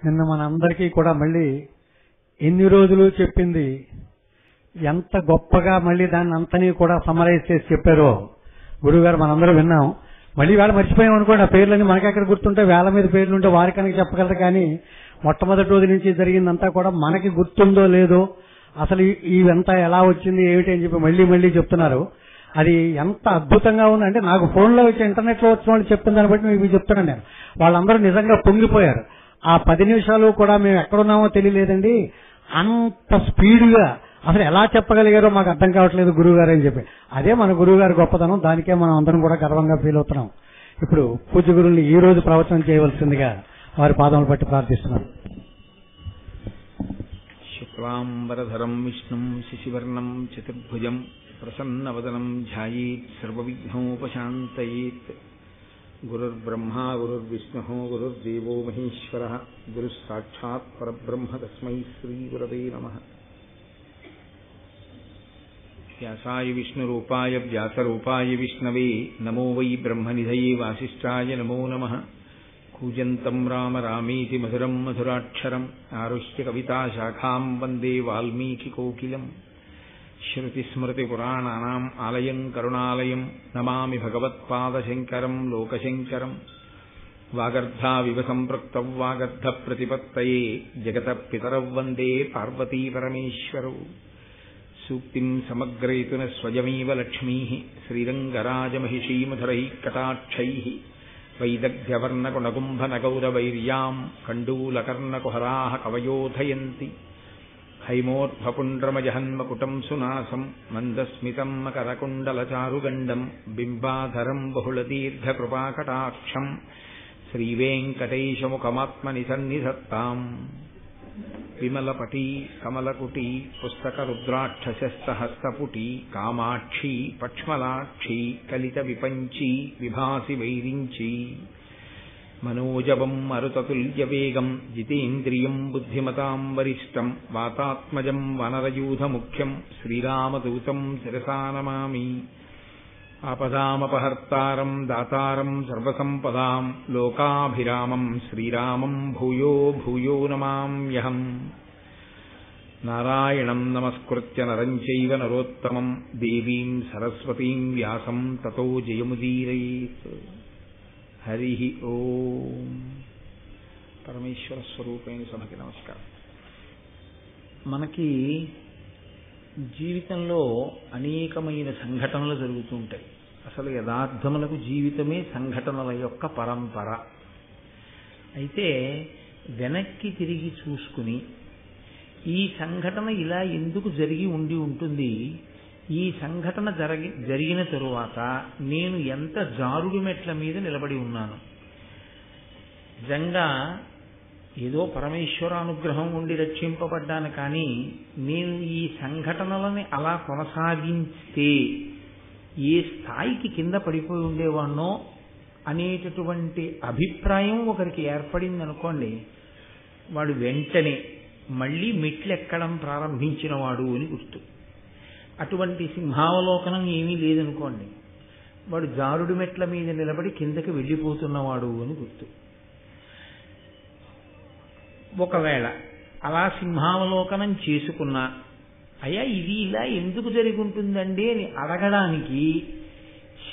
నిన్న మనందరికీ కూడా మళ్ళీ ఎన్ని రోజులు చెప్పింది ఎంత గొప్పగా మళ్ళీ దాన్ని అంతని కూడా సమరైజ్ చేసి చెప్పారో గురువుగారు మనందరూ విన్నాం. మళ్ళీ వేళ మర్చిపోయాం అనుకోండి, ఆ పేర్లన్నీ మనకెక్కడ గుర్తుంటాయి, వేళ మీద పేర్లుంటే వారికనకి చెప్పగలరు. కానీ మొట్టమొదటి రోజు నుంచి జరిగిందంతా కూడా మనకి గుర్తుందో లేదో, అసలు ఇవంతా ఎలా వచ్చింది ఏమిటి అని చెప్పి మళ్ళీ మళ్ళీ చెప్తున్నారు. అది ఎంత అద్భుతంగా ఉందంటే, నాకు ఫోన్లో వచ్చి ఇంటర్నెట్ లో వచ్చిన వాళ్ళు చెప్తున్న దాన్ని బట్టి మీకు చెప్తున్నాను నేను. వాళ్ళందరూ నిజంగా పొంగిపోయారు. ఆ 10 నిమిషాలు కూడా మేము ఎక్కడున్నామో తెలియలేదండి, అంత స్పీడ్గా అసలు ఎలా చెప్పగలిగారో మాకు అర్థం కావట్లేదు గురువు గారు అని చెప్పి. అదే మన గురువు గారి గొప్పతనం, దానికే మనం అందరం కూడా గర్వంగా ఫీల్ అవుతున్నాం. ఇప్పుడు పూజ్య గురువుని ఈ రోజు ప్రవచనం చేయవలసిందిగా వారి పాదములు పట్టి ప్రార్థిస్తున్నాం. శుక్లాంబరధరం విష్ణుం శశివర్ణం చతుర్భుజం ప్రసన్నవదనం ధ్యాయేత్ సర్వవిఘ్నోపశాంతయేత్. గురుర్బ్రహ్మా గురుర్విష్ణుః గురుర్దేవో మహేశ్వరః గురుః సాక్షాత్ పరబ్రహ్మ తస్మై శ్రీ గురవే నమః. వ్యాసాయ విష్ణురూపాయ వ్యాసరూపాయ విష్ణవే నమో వై బ్రహ్మనిధయే వాసిష్ఠాయ నమో నమః. కూజంతం రామ రామేతి మధురం మధురాక్షరం ఆరుహ్య కవితాశాఖాం వందే వాల్మీకికోకిలం. శ్రుతిస్మృతిపురాణానాం ఆలయం కరుణాలయం నమామి భగవత్పాదశంకరం లోకశంకరం. వాగర్ధావివ సంపృక్తౌ వాగర్ధప్రతిపత్తయే జగతః పితరౌ వందే పార్వతీపరమేశ్వరౌ. సూక్తిం సమగ్రయతున స్వయమేవ లక్ష్మీః శ్రీరంగరాజమహిషీమధురైః కటాక్షైః. వైదగ్ధ్యవర్ణకుణగుంభనగౌరవైర్యాం కండూలకర్ణకుహరాः కవయోధయంతి. హైమోర్ధ్వపుండ్రమజహన్మకుటం సునాసం మందస్మితం మకరకుండలచారుగండం బింబాధరం బహుళదీర్ఘకృపాకటాక్షం శ్రీవేంకటేశముఖమాత్మని సన్నిధత్తాం. విమలపటీ కమలకుటీ పుస్తకరుద్రాక్షసహస్తపుటీ కామాక్షీ పక్ష్మలాక్షీ కలిత విపంచీ విభాసి వైరించీ. మనోజవం మరుతతుల్యవేగం జితేంద్రియం బుద్ధిమతాం వరిష్టం వాతాత్మజం వనరయూధముఖ్యం శ్రీరామదూతం శిరసా నమామి. ఆపదామపహర్తారం దాతారం సర్వసంపదాం లోకాభిరామం శ్రీరామం భూయో భూయో నమామ్యహం. నారాయణం నమస్కృత్య నరం చైవ నరోత్తమం దేవీం సరస్వతీం వ్యాసం తతో జయముదీరయేత్. హరి ఓం. పరమేశ్వర స్వరూపైన సభకి నమస్కారం. మనకి జీవితంలో అనేకమైన సంఘటనలు జరుగుతూ ఉంటాయి. అసలు యథార్థములకు జీవితమే సంఘటనల యొక్క పరంపర. అయితే వెనక్కి తిరిగి చూసుకుని ఈ సంఘటన ఇలా ఎందుకు జరిగి ఉంటుంది, ఈ సంఘటన జరిగిన తరువాత నేను ఎంత జారుడు మెట్ల మీద నిలబడి ఉన్నాను. నిజంగా ఏదో పరమేశ్వరానుగ్రహం ఉండి రక్షింపబడ్డాను, కానీ నేను ఈ సంఘటనలని అలా కొనసాగిస్తే ఏ స్థాయికి కింద పడిపోయి ఉండేవాణ్ణో అనేటటువంటి అభిప్రాయం ఒకరికి ఏర్పడింది అనుకోండి, వాడు వెంటనే మళ్ళీ మెట్లెక్కడం ప్రారంభించిన వాడు అని గుర్తు. అటువంటి సింహావలోకనం ఏమీ లేదనుకోండి, వాడు జారుడు మెట్ల మీద నిలబడి కిందకి వెళ్ళిపోతున్నవాడు అని గుర్తు. ఒకవేళ అలా సింహావలోకనం చేసుకున్నా, అయ్యా ఇది ఇలా ఎందుకు జరిగి ఉంటుందండి అని అడగడానికి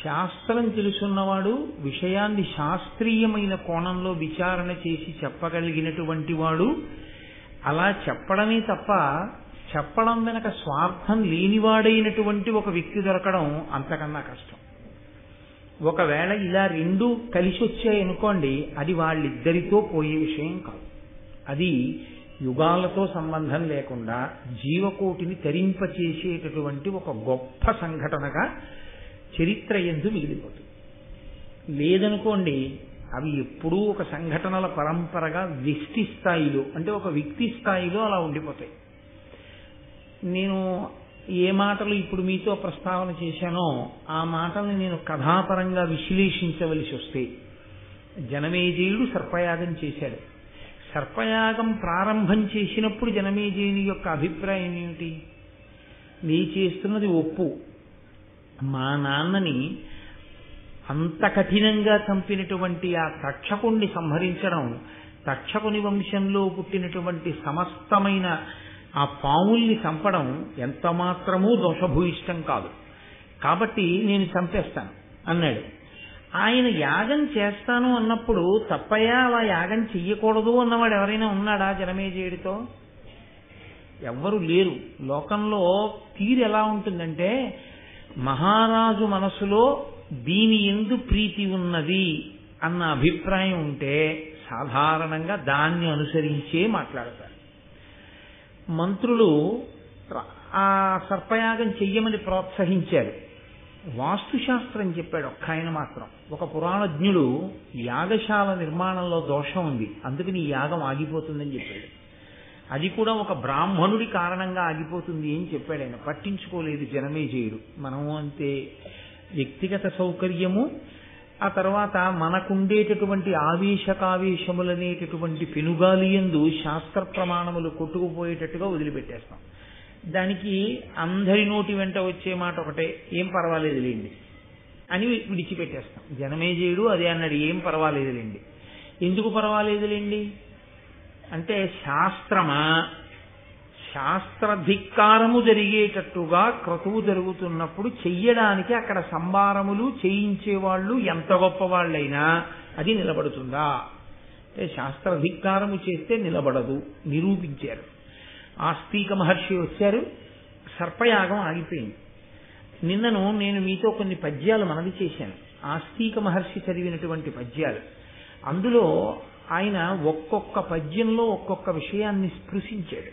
శాస్త్రం తెలుసున్నవాడు, విషయాన్ని శాస్త్రీయమైన కోణంలో విచారణ చేసి చెప్పగలిగినటువంటి వాడు అలా చెప్పడమే తప్ప చెప్పడం వెనక స్వార్థం లేనివాడైనటువంటి ఒక వ్యక్తి దొరకడం అంతకన్నా కష్టం. ఒకవేళ ఇలా రెండూ కలిసి వచ్చాయనుకోండి, అది వాళ్ళిద్దరితో పోయే విషయం కాదు. అది యుగాలతో సంబంధం లేకుండా జీవకోటిని తరింపచేసేటటువంటి ఒక గొప్ప సంఘటనగా చరిత్ర యందు మిగిలిపోతుంది. లేదనుకోండి, అవి ఎప్పుడూ ఒక సంఘటనల పరంపరగా వ్యక్తి స్థాయిలో, అంటే ఒక వ్యక్తి స్థాయిలో అలా ఉండిపోతాయి. నేను ఏ మాటలు ఇప్పుడు మీతో ప్రస్తావన చేశానో ఆ మాటల్ని నేను కథాపరంగా విశ్లేషించవలసి వస్తే, జనమేజయుడు సర్పయాగం చేశాడు. సర్పయాగం ప్రారంభం చేసినప్పుడు జనమేజయుని యొక్క అభిప్రాయం ఏమిటి? నీ చేస్తున్నది ఒప్పు, మా నాన్నని అంత కఠినంగా చంపినటువంటి ఆ తక్షకుణ్ణి సంహరించడం తక్షకుని వంశంలో పుట్టినటువంటి సమస్తమైన ఆ పాముల్ని చంపడం ఎంత మాత్రమూ దోషభూయిష్టం కాదు, కాబట్టి నేను చంపేస్తాను అన్నాడు. ఆయన యాగం చేస్తాను అన్నప్పుడు తప్పయ్యా అలా యాగం చెయ్యకూడదు అన్నవాడు ఎవరైనా ఉన్నాడా జనమేజయుడితో? ఎవ్వరూ లేరు. లోకంలో తీరు ఎలా ఉంటుందంటే, మహారాజు మనసులో దీని యందు ప్రీతి ఉన్నది అన్న అభిప్రాయం ఉంటే సాధారణంగా దాన్ని అనుసరించే మాట్లాడతారు. మంత్రులు ఆ సర్పయాగం చెయ్యమని ప్రోత్సహించారు. వాస్తుశాస్త్రం చెప్పాడు ఒక్క ఆయన మాత్రం. ఒక పురాణజ్ఞుడు యాగశాల నిర్మాణంలో దోషం ఉంది, అందుకని ఈ యాగం ఆగిపోతుందని చెప్పాడు. అది కూడా ఒక బ్రాహ్మణుడి కారణంగా ఆగిపోతుంది అని చెప్పాడు. ఆయన పట్టించుకోలేదు జనమేజయుడు. మనము అంతే, వ్యక్తిగత సౌకర్యము, ఆ తర్వాత మనకుండేటటువంటి ఆవేశకావేశములనేటటువంటి పెనుగాలియందు శాస్త్ర ప్రమాణములు కొట్టుకుపోయేటట్టుగా వదిలిపెట్టేస్తాం. దానికి అందరి నోటి వెంట వచ్చే మాట ఒకటే, ఏం పర్వాలేదులేండి అని విడిచిపెట్టేస్తాం. జనమేజయుడు అదే అన్నాడు, ఏం పర్వాలేదులేండి. ఎందుకు పర్వాలేదులేండి అంటే, శాస్త్రధిక్కారము జరిగేటట్టుగా క్రతువు జరుగుతున్నప్పుడు చెయ్యడానికి అక్కడ సంబారములు చేయించేవాళ్ళు ఎంత గొప్పవాళ్ళైనా అది నిలబడుతుందా అంటే, శాస్త్రధిక్కారము చేస్తే నిలబడదు, నిరూపించారు. ఆస్తిక మహర్షి వచ్చారు, సర్పయాగం ఆగిపోయింది. నిన్నను నేను మీతో కొన్ని పద్యాలు మనవి చేశాను, ఆస్తిక మహర్షి చదివినటువంటి పద్యాలు. అందులో ఆయన ఒక్కొక్క పద్యంలో ఒక్కొక్క విషయాన్ని స్పృశించాడు.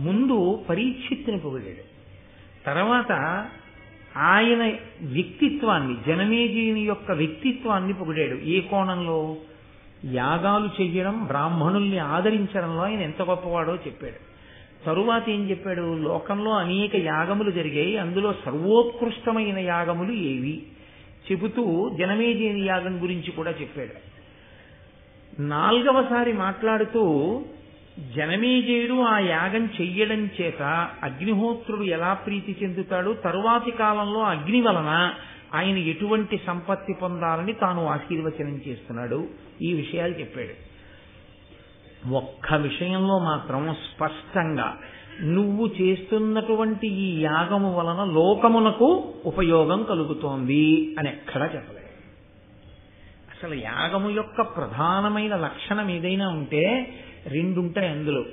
ముందు పరీక్షిత్తుని పొగిడాడు, తర్వాత ఆయన వ్యక్తిత్వాన్ని, జనమేజయుని యొక్క వ్యక్తిత్వాన్ని పొగిడాడు. ఏ కోణంలో? యాగాలు చెయ్యడం, బ్రాహ్మణుల్ని ఆదరించడంలో ఆయన ఎంత గొప్పవాడో చెప్పాడు. తరువాత ఏం చెప్పాడు? లోకంలో అనేక యాగములు జరిగాయి, అందులో సర్వోత్కృష్టమైన యాగములు ఏవి చెబుతూ జనమేజయుని యాగం గురించి కూడా చెప్పాడు. నాలుగవసారి మాట్లాడుతూ జనమేజయుడు ఆ యాగం చెయ్యడం చేత అగ్నిహోత్రుడు ఎలా ప్రీతి చెందుతాడు, తరువాతి కాలంలో అగ్ని వలన ఆయన ఎటువంటి సంపత్తి పొందాలని తాను ఆశీర్వచనం చేస్తున్నాడు, ఈ విషయాలు చెప్పాడు. ఒక్క విషయంలో మాత్రం స్పష్టంగా నువ్వు చేస్తున్నటువంటి ఈ యాగము వలన లోకమునకు ఉపయోగం కలుగుతోంది అని ఎక్కడా చెప్పలేదు. అసలు యాగము యొక్క ప్రధానమైన లక్షణం ఏదైనా ఉంటే రెండుంటాయి అందులో.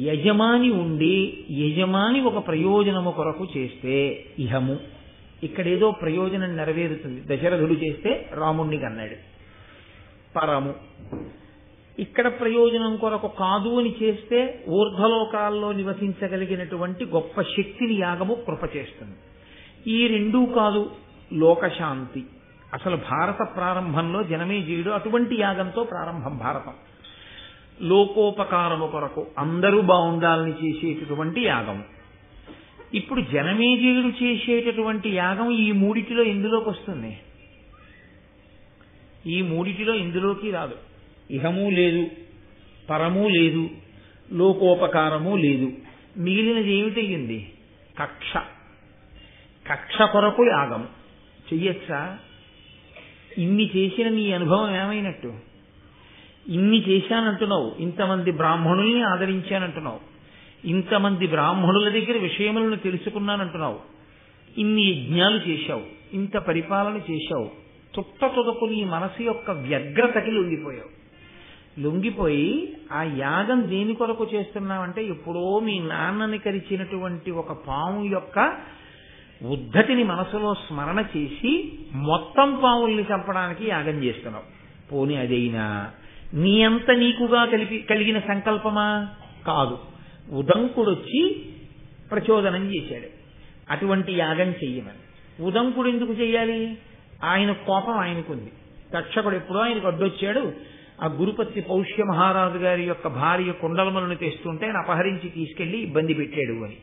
యజమాని ఉండి యజమాని ఒక ప్రయోజనము కొరకు చేస్తే ఇహము, ఇక్కడేదో ప్రయోజనం నెరవేరుతుంది. దశరథుడు చేస్తే రాముణ్ణి కన్నాడు. పరము, ఇక్కడ ప్రయోజనం కొరకు కాదు అని చేస్తే ఊర్ధ్వలోకాల్లో నివసించగలిగినటువంటి గొప్ప శక్తిని యాగము కృప చేస్తుంది. ఈ రెండూ కాదు, లోకశాంతి. అసలు భారత ప్రారంభంలో జనమేజయుడు అటువంటి యాగంతో ప్రారంభం. భారతం లోకోపకారము కొరకు అందరూ బాగుండాలని చేసేటటువంటి యాగము. ఇప్పుడు జనమేజయుడు చేసేటటువంటి యాగం ఈ మూడిటిలో ఎందులోకి వస్తుంది? ఈ మూడిటిలో ఎందులోకి రాదు. ఇహము లేదు, పరము లేదు, లోకోపకారము లేదు. మిగిలినది ఏమిటయ్యింది? కక్ష. కక్ష కొరకు యాగం చెయ్యొచ్చా? ఇన్ని చేసిన నీ అనుభవం ఏమైనట్టు? ఇన్ని చేశానంటున్నావు, ఇంతమంది బ్రాహ్మణుల్ని ఆదరించానంటున్నావు, ఇంతమంది బ్రాహ్మణుల దగ్గర విషయములను తెలుసుకున్నానంటున్నావు, ఇన్ని యజ్ఞాలు చేశావు, ఇంత పరిపాలన చేశావు, తుదకు నీ మనసు యొక్క వ్యగ్రతకి లొంగిపోయి ఆ యాగం దేని కొరకు చేస్తున్నావంటే, ఎప్పుడో మీ నాన్నని కరిచినటువంటి ఒక పాము యొక్క ఉద్ధతిని మనసులో స్మరణ చేసి మొత్తం పాముల్ని చంపడానికి యాగం చేస్తున్నావు. పోనీ అదైనా నీ అంత నీకుగా కలిగిన సంకల్పమా? కాదు. ఉదంకుడొచ్చి ప్రచోదనం చేశాడు అటువంటి యాగం చెయ్యమని. ఉదంకుడు ఎందుకు చెయ్యాలి? ఆయన కోపం ఆయనకుంది. తక్షకుడు ఎప్పుడో ఆయనకు అడ్డొచ్చాడు. ఆ గురుపత్తి పౌష్య మహారాజు గారి యొక్క భార్య కుండలములను తెస్తుంటే ఆయన అపహరించి తీసుకెళ్లి ఇబ్బంది పెట్టాడు అని.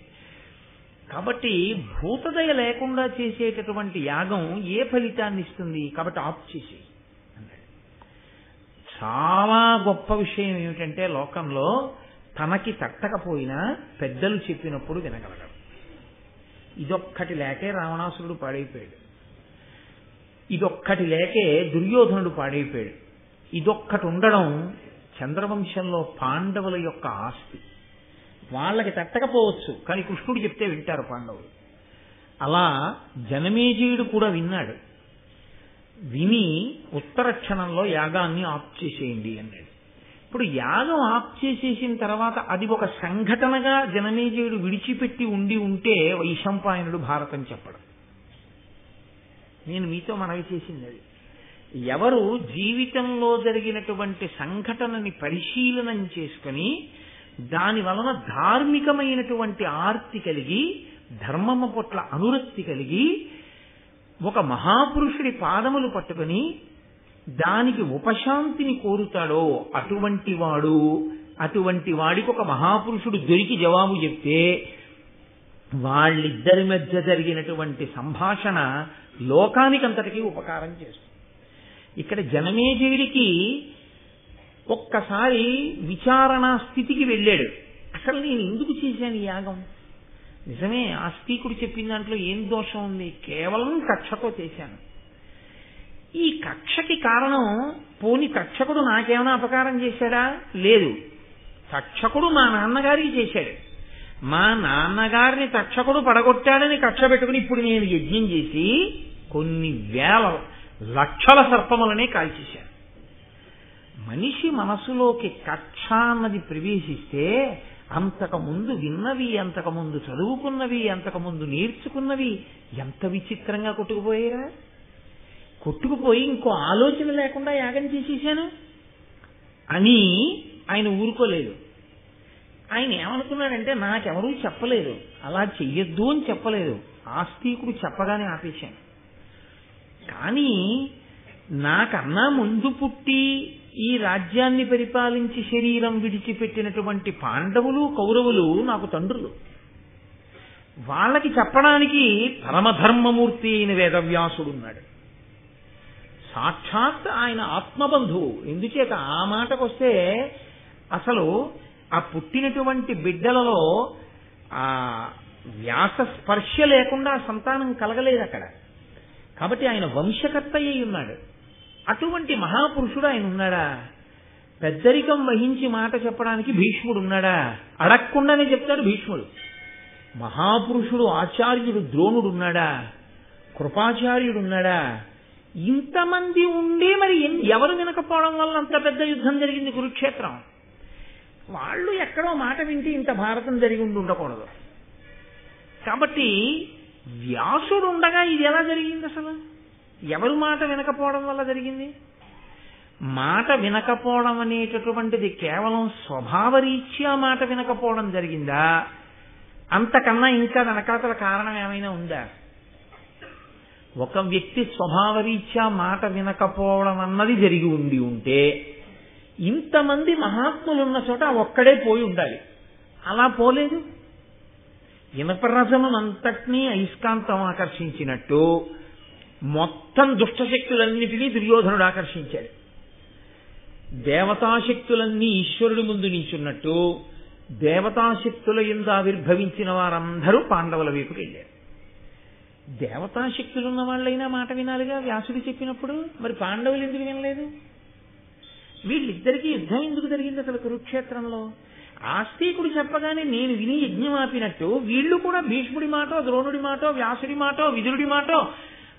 కాబట్టి భూతదయ లేకుండా చేసేటటువంటి యాగం ఏ ఫలితాన్ని ఇస్తుంది? కాబట్టి ఆప్ చేసి అన్నాడు. చాలా గొప్ప విషయం ఏమిటంటే, లోకంలో తనకి తట్టకపోయినా పెద్దలు చెప్పినప్పుడు వినగలగడం. ఇదొక్కటి లేకే రావణాసురుడు పాడైపోయాడు, ఇదొక్కటి లేకే దుర్యోధనుడు పాడైపోయాడు. ఇదొక్కటి ఉండడం చంద్రవంశంలో పాండవుల యొక్క ఆస్తి. వాళ్ళకి తట్టకపోవచ్చు, కానీ కృష్ణుడు చెప్తే వింటారు పాండవులు. అలా జనమేజయుడు కూడా విన్నాడు. విని ఉత్తర క్షణంలో యాగాన్ని ఆప్ చేసేయండి అన్నాడు. ఇప్పుడు యాగం ఆప్ చేసేసిన తర్వాత అది ఒక సంఘటనగా జనమేజయుడు విడిచిపెట్టి ఉంటే వైశంపాయనుడు భారతం చెప్పడం. నేను మీతో మనవి చేసింది అది. ఎవరు జీవితంలో జరిగినటువంటి సంఘటనని పరిశీలనం చేసుకుని దాని వలన ధార్మికమైనటువంటి ఆర్తి కలిగి ధర్మము పట్ల అనురక్తి కలిగి ఒక మహాపురుషుడి పాదములు పట్టుకుని దానికి ఉపశాంతిని కోరుతాడో అటువంటి వాడికి ఒక మహాపురుషుడు దొరికి జవాబు చెప్తే వాళ్ళిద్దరి మధ్య జరిగినటువంటి సంభాషణ లోకానికంతటికీ ఉపకారం చేస్తుంది. ఇక్కడ జనమేజయుడికి ఒక్కసారి విచారణా స్థితికి వెళ్ళాడు. అసలు నేను ఎందుకు చేశాను ఈ యాగం? నిజమే, ఆస్తికుడు చెప్పిన దాంట్లో ఏం దోషం ఉంది? కేవలం కక్షతో చేశాను. ఈ కక్షకి కారణం పోని తక్షకుడు నాకేమైనా అపకారం చేశాడా? లేదు. తక్షకుడు మా నాన్నగారికి చేశాడు. మా నాన్నగారిని తక్షకుడు పడగొట్టాడని కక్ష పెట్టుకుని ఇప్పుడు నేను యజ్ఞం చేసి కొన్ని వేల లక్షల సర్పములనే కాల్చేశాను. మనిషి మనసులోకి కక్ష అన్నది ప్రవేశిస్తే అంతకుముందు విన్నవి, అంతకుముందు చదువుకున్నవి, అంతకుముందు నేర్చుకున్నవి ఎంత విచిత్రంగా కొట్టుకుపోయారా? కొట్టుకుపోయి ఇంకో ఆలోచన లేకుండా యాగం చేసేసాను అని ఆయన ఊరుకోలేదు. ఆయన ఏమనుకున్నాడంటే నాకెవరూ చెప్పలేదు, అలా చెయ్యొద్దు అని చెప్పలేదు. ఆస్తికుడు చెప్పగానే ఆపేశాను. కానీ నాకన్నా ముందు పుట్టి ఈ రాజ్యాన్ని పరిపాలించి శరీరం విడిచిపెట్టినటువంటి పాండవులు కౌరవులు నాకు తండ్రులు. వాళ్ళకి చెప్పడానికి పరమధర్మమూర్తి అయిన వేదవ్యాసుడున్నాడు. సాక్షాత్ ఆయన ఆత్మబంధువు. ఎందుచేత ఆ మాటకొస్తే అసలు ఆ పుట్టినటువంటి బిడ్డలలో ఆ వ్యాస స్పర్శ లేకుండా సంతానం కలగలేదు అక్కడ. కాబట్టి ఆయన వంశకర్త అయి ఉన్నాడు. అటువంటి మహాపురుషుడు ఆయన ఉన్నాడా? పెద్దరికం వహించి మాట చెప్పడానికి భీష్ముడు ఉన్నాడా? అడగకుండానే చెప్తాడు భీష్ముడు. మహాపురుషుడు ఆచార్యుడు ద్రోణుడు ఉన్నాడా? కృపాచార్యుడు ఉన్నాడా? ఇంతమంది ఉండి మరి ఎవరు వినకపోవడం వల్ల అంత పెద్ద యుద్ధం జరిగింది కురుక్షేత్రం. వాళ్ళు ఎక్కడో మాట వింటే ఇంత భారతం జరిగి ఉండకూడదు. కాబట్టి వ్యాసుడు ఉండగా ఇది ఎలా జరిగింది? అసలు ఎవరు మాట వినకపోవడం వల్ల జరిగింది? మాట వినకపోవడం అనేటటువంటిది కేవలం స్వభావరీత్యా మాట వినకపోవడం జరిగిందా? అంతకన్నా ఇంకా వెనకాతల కారణం ఏమైనా ఉందా? ఒక వ్యక్తి స్వభావరీత్యా మాట వినకపోవడం అన్నది జరిగి ఉంటే ఇంతమంది మహాత్ములున్న చోట ఒక్కడే పోయి ఉండాలి. అలా పోలేదు. ఇనపరసనం అంతటినీ అయస్కాంతం ఆకర్షించినట్టు మొత్తం దుష్టశక్తులన్నిటినీ దుర్యోధనుడు ఆకర్షించాడు. దేవతాశక్తులన్నీ ఈశ్వరుడి ముందు నించున్నట్టు దేవతాశక్తుల యందు ఆవిర్భవించిన వారందరూ పాండవుల వైపుకి వెళ్ళారు. దేవతాశక్తులున్న వాళ్ళైనా మాట వినాలిగా వ్యాసుడు చెప్పినప్పుడు. మరి పాండవులు ఎందుకు వినలేదు? వీళ్ళిద్దరికీ యుద్ధం ఎందుకు జరిగింది అసలు కురుక్షేత్రంలో? ఆస్తికుడు చెప్పగానే నేను విని యజ్ఞం ఆపినట్టు వీళ్ళు కూడా భీష్ముడి మాటో, ద్రోణుడి మాటో, వ్యాసుడి మాటో, విదురుడి మాటో,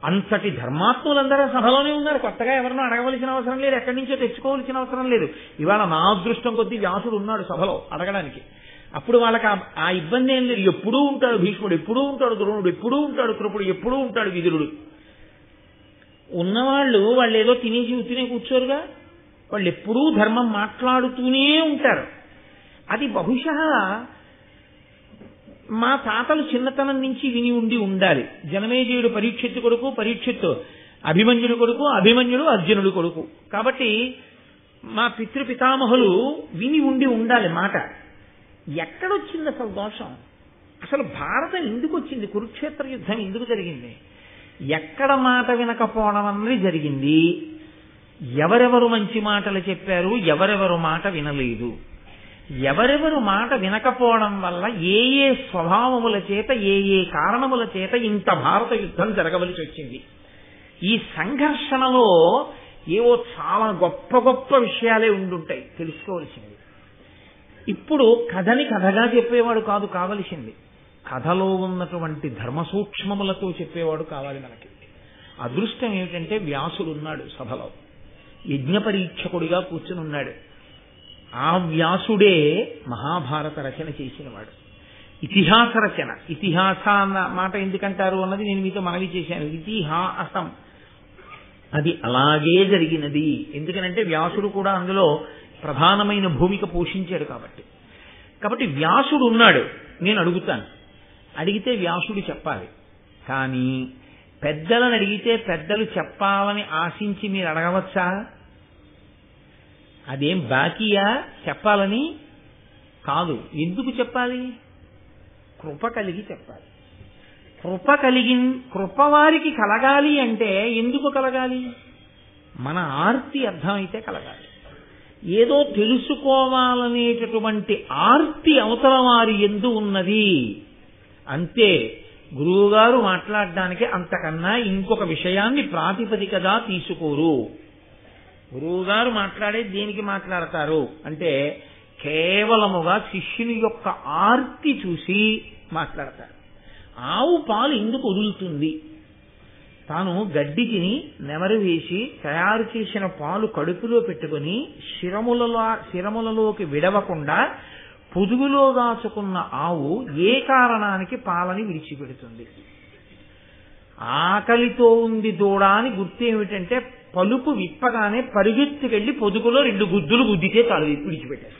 అంతటి ధర్మాత్ములందరూ సభలోనే ఉన్నారు. కొత్తగా ఎవరినో అడగవలసిన అవసరం లేదు, ఎక్కడి నుంచో తెచ్చుకోవాల్సిన అవసరం లేదు. ఇవాళ నా అదృష్టం కొద్దీ వ్యాసుడు ఉన్నాడు సభలో అడగడానికి. అప్పుడు వాళ్ళకి ఆ ఇబ్బంది ఏం లేదు. ఎప్పుడూ ఉంటాడు భీష్ముడు, ఎప్పుడూ ఉంటాడు ద్రోణుడు, ఎప్పుడూ ఉంటాడు కృపుడు, ఎప్పుడూ ఉంటాడు విదురుడు. ఉన్నవాళ్ళు ఏదో తినేసి ఉత్తినే కూర్చోరుగా. వాళ్ళు ఎప్పుడూ ధర్మం మాట్లాడుతూనే ఉంటారు. అది బహుశా మా తాతలు చిన్నతనం నుంచి విని ఉండాలి. జనమేజయుడు పరీక్షిత్తు కొడుకు, పరీక్షిత్తు అభిమన్యుడు కొడుకు, అభిమన్యుడు అర్జునుడు కొడుకు. కాబట్టి మా పితృపితామహులు విని ఉండాలి మాట. ఎక్కడొచ్చింది అసలు దోషం? అసలు భారతం ఎందుకు వచ్చింది? కురుక్షేత్ర యుద్ధం ఎందుకు జరిగింది? ఎక్కడ మాట వినకపోవడం అన్నది జరిగింది. ఎవరెవరు మంచి మాటలు చెప్పారు, ఎవరెవరు మాట వినలేదు. ఎవరెవరు మాట వినకపోవడం వల్ల ఏ స్వభావముల చేత, ఏ కారణముల చేత ఇంత భారత యుద్ధం జరగవలసి వచ్చింది. ఈ సంఘర్షణలో ఏవో చాలా గొప్ప గొప్ప విషయాలే ఉండుంటాయి తెలుసుకోవలసింది. ఇప్పుడు కథని కథగా చెప్పేవాడు కాదు కావలసింది, కథలో ఉన్నటువంటి ధర్మ సూక్ష్మములతో చెప్పేవాడు కావాలి మనకి. అదృష్టం ఏమిటంటే వ్యాసుడు ఉన్నాడు సభలో, యజ్ఞ పరీక్షకుడిగా కూర్చుని ఉన్నాడు. ఆ వ్యాసుడే మహాభారత రచన చేసినవాడు. ఇతిహాస రచన, ఇతిహాస అన్న మాట ఎందుకంటారు అన్నది నేను మీతో మనవి చేశాను. ఇతిహాసం అది అలాగే జరిగినది. ఎందుకనంటే వ్యాసుడు కూడా అందులో ప్రధానమైన భూమిక పోషించాడు కాబట్టి వ్యాసుడు ఉన్నాడు. నేను అడుగుతాను, అడిగితే వ్యాసుడు చెప్పాలి. కానీ పెద్దలను అడిగితే పెద్దలు చెప్పాలని ఆశించి మీరు అడగవచ్చా? అదేం బాకీయా చెప్పాలని? కాదు. ఎందుకు చెప్పాలి? కృప కలిగి చెప్పాలి. కృప వారికి కలగాలి అంటే ఎందుకు కలగాలి? మన ఆర్తి అర్థమైతే కలగాలి. ఏదో తెలుసుకోవాలనేటటువంటి ఆర్తి అవతల వారి యందు ఉన్నది అంతే. గురువుగారు మాట్లాడడానికి అంతకన్నా ఇంకొక విషయాన్ని ప్రాతిపదికగా తీసుకోరు. గురువుగారు మాట్లాడే దేనికి మాట్లాడతారు అంటే కేవలముగా శిష్యుని యొక్క ఆర్తి చూసి మాట్లాడతారు. ఆవు పాలు ఎందుకు వదులుతుంది? తాను గడ్డి తిని నెమరు వేసి తయారు చేసిన పాలు కడుపులో పెట్టుకుని శిరములలోకి విడవకుండా పొదుగులో దాచుకున్న ఆవు ఏ కారణానికి పాలని విడిచిపెడుతుంది? ఆకలితో ఉంది దూడ అని గుర్తు ఏమిటంటే పలుపు విప్పగానే పరిగెత్తుకెళ్లి పొదుగులో 2 గుద్దులు గుద్దితే చాలు విడిచిపెట్టారు.